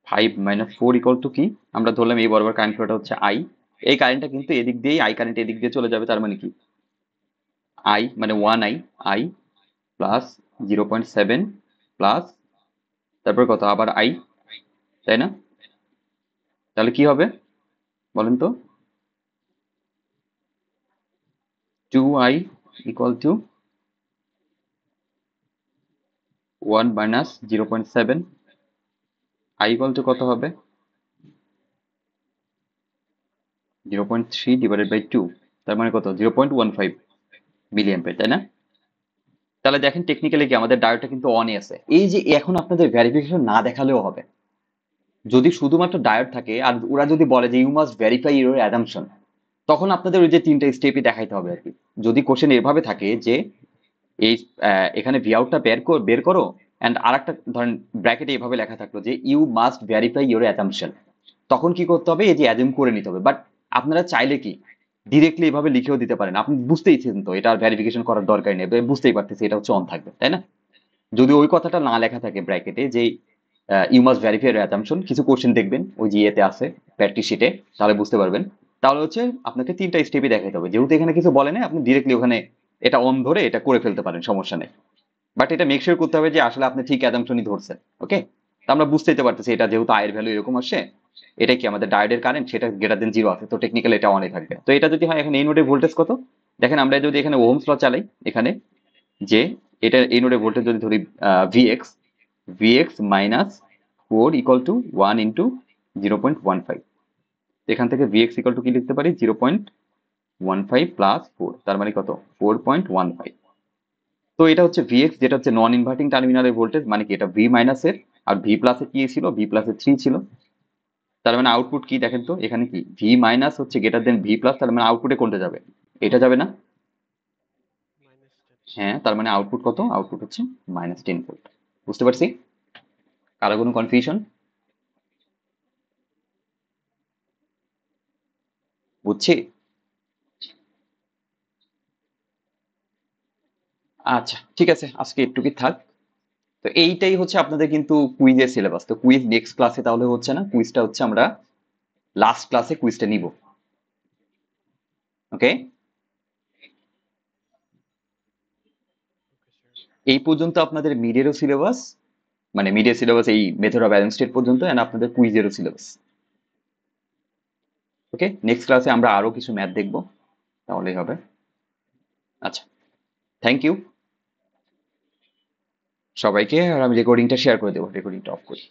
5 - 4 equal to কি, আমরা ধরলাম এই বরাবর কারেন্ট ফ্লোটা হচ্ছে আই, এই কারেন্টটা কিন্তু এদিক দিয়েই, আই কারেন্ট এদিক দিয়ে চলে যাবে, তার মানে কি আই মানে 1 আই, আই প্লাস 0.7 প্লাস, তারপর কত আবার আই, তাই না? তাহলে কি হবে বলেন তো? 2i equal to 1 - 0.7, I equal to কত হবে? 0.3/2, তার মানে কত, 0.15 মিলি অ্যাম্পিয়ার, তাই না? তাহলে দেখেন টেকনিক্যালি কি আমাদের ডায়োডটা কিন্তু অনই আছে। এই যে এখন আপনাদের ভেরিফিকেশন না দেখালেও হবে, যদি শুধুমাত্র ডায়োড থাকে আর ওরা যদি বলে যে you must verify your assumption, তখন আপনাদের ওই যে তিনটা স্টেপই দেখাইতে হবে আর কি। যদি কোশ্চেন এভাবে থাকে যে এই এখানে ভি আউটটা বের করো, অ্যান্ড আর একটা ধরেন ব্র্যাকেটে এভাবে লেখা থাকলো যে you must verify your assumption, তখন কি করতে হবে? এই যে অ্যাজুম করে নিতে হবে। বাট আপনারা চাইলে কি ডিরেক্টলি এভাবে লিখেও দিতে পারেন, আপনি বুঝতেইছেন তো এটা ভেরিফিকেশন করার দরকার নেই, বুঝতেই পারতেছি এটা হচ্ছে অন থাকবে, তাই না? যদি ওই কথাটা না লেখা থাকে ব্র্যাকেটে যে you must verify your assumption, কিছু কোশ্চেন দেখবেন ওই যে ইয়েতে আছে প্র্যাকটিস শিটে, তাহলে বুঝতে পারবেন। তাহলে হচ্ছে আপনাকে তিনটা স্টেপই দেখাতে হবে, যেহেতু এখানে কিছু বলে না, আপনি ডিরেক্টলি ওখানে এটা অন ধরে এটা করে ফেলতে পারেন, সমস্যা নেই। বাট এটা মেক শিওর করতে হবে যে আসলে আপনি ঠিক অ্যাজাম্পশনই ধরছেন। ওকে, তো আমরা বুঝতেই তো পারতেছি এটা যেহেতু আয়ের ভ্যালু এরকম আসছে, এটা কি আমাদের ডায়োডের কারেন্ট সেটা গ্রেটার দেন 0 আছে, তো টেকনিক্যালি এটা অনে থাকবে। তো এটা যদি হয়, এখন এই নোডের ভোল্টেজ কত, দেখেন আমরা যদি এখানে ওহমস ল চালাই এখানে, যে এটা এই নোডের ভোল্টেজ যদি ধরি VX, VX minus 4 equal to 1 × 0.15, এখান থেকে ভিএক্স ইকুয়াল টু কি লিখতে পারি, 0.15 প্লাস 4, তার মানে কত, 4.15। তো এটা হচ্ছে ভিএক্স, যেটা হচ্ছে নন ইনভার্টিং টার্মিনালের ভোল্টেজ, মানে কি এটা ভি মাইনাসের, আর ভি প্লাসে কি ছিল, ভি প্লাসে 3 ছিল। তার মানে আউটপুট কি দেখেন তো, এখানে কি ভি মাইনাস হচ্ছে গ্রেটার দেন ভি প্লাস, তার মানে আউটপুটে কোনটা যাবে, এটা যাবে না? -10। হ্যাঁ, তার মানে আউটপুট কত, আউটপুট হচ্ছে -10 ভোল্ট। বুঝতে পারছি? কারো কোনো কনফিউশন? বুঝছি। আচ্ছা ঠিক আছে, আজকে একটুকি থাক। তো এইটাই হচ্ছে আপনাদের কিন্তু কুইজের সিলেবাস। তো কুইজ নেক্সট ক্লাসে তাহলে হচ্ছে না, কুইজটা হচ্ছে আমরা লাস্ট ক্লাসে কুইজটা নিব। ওকে, ওকে স্যার। এই পর্যন্ত আপনাদের মিডেরও সিলেবাস, মানে মিডিয়া সিলেবাস এই মেথড অফ ব্যালেন্স স্টেট পর্যন্ত, এন্ড আপনাদের কুইজেরও সিলেবাস। ওকে, নেক্সট ক্লাসে আমরা আরো কিছু ম্যাথ দেখবো, তাহলেই হবে। আচ্ছা, থ্যাংক ইউ। সবাইকে, আর আমি রেকর্ডিংটা শেয়ার করে দেবো, রেকর্ডিংটা অফ করি।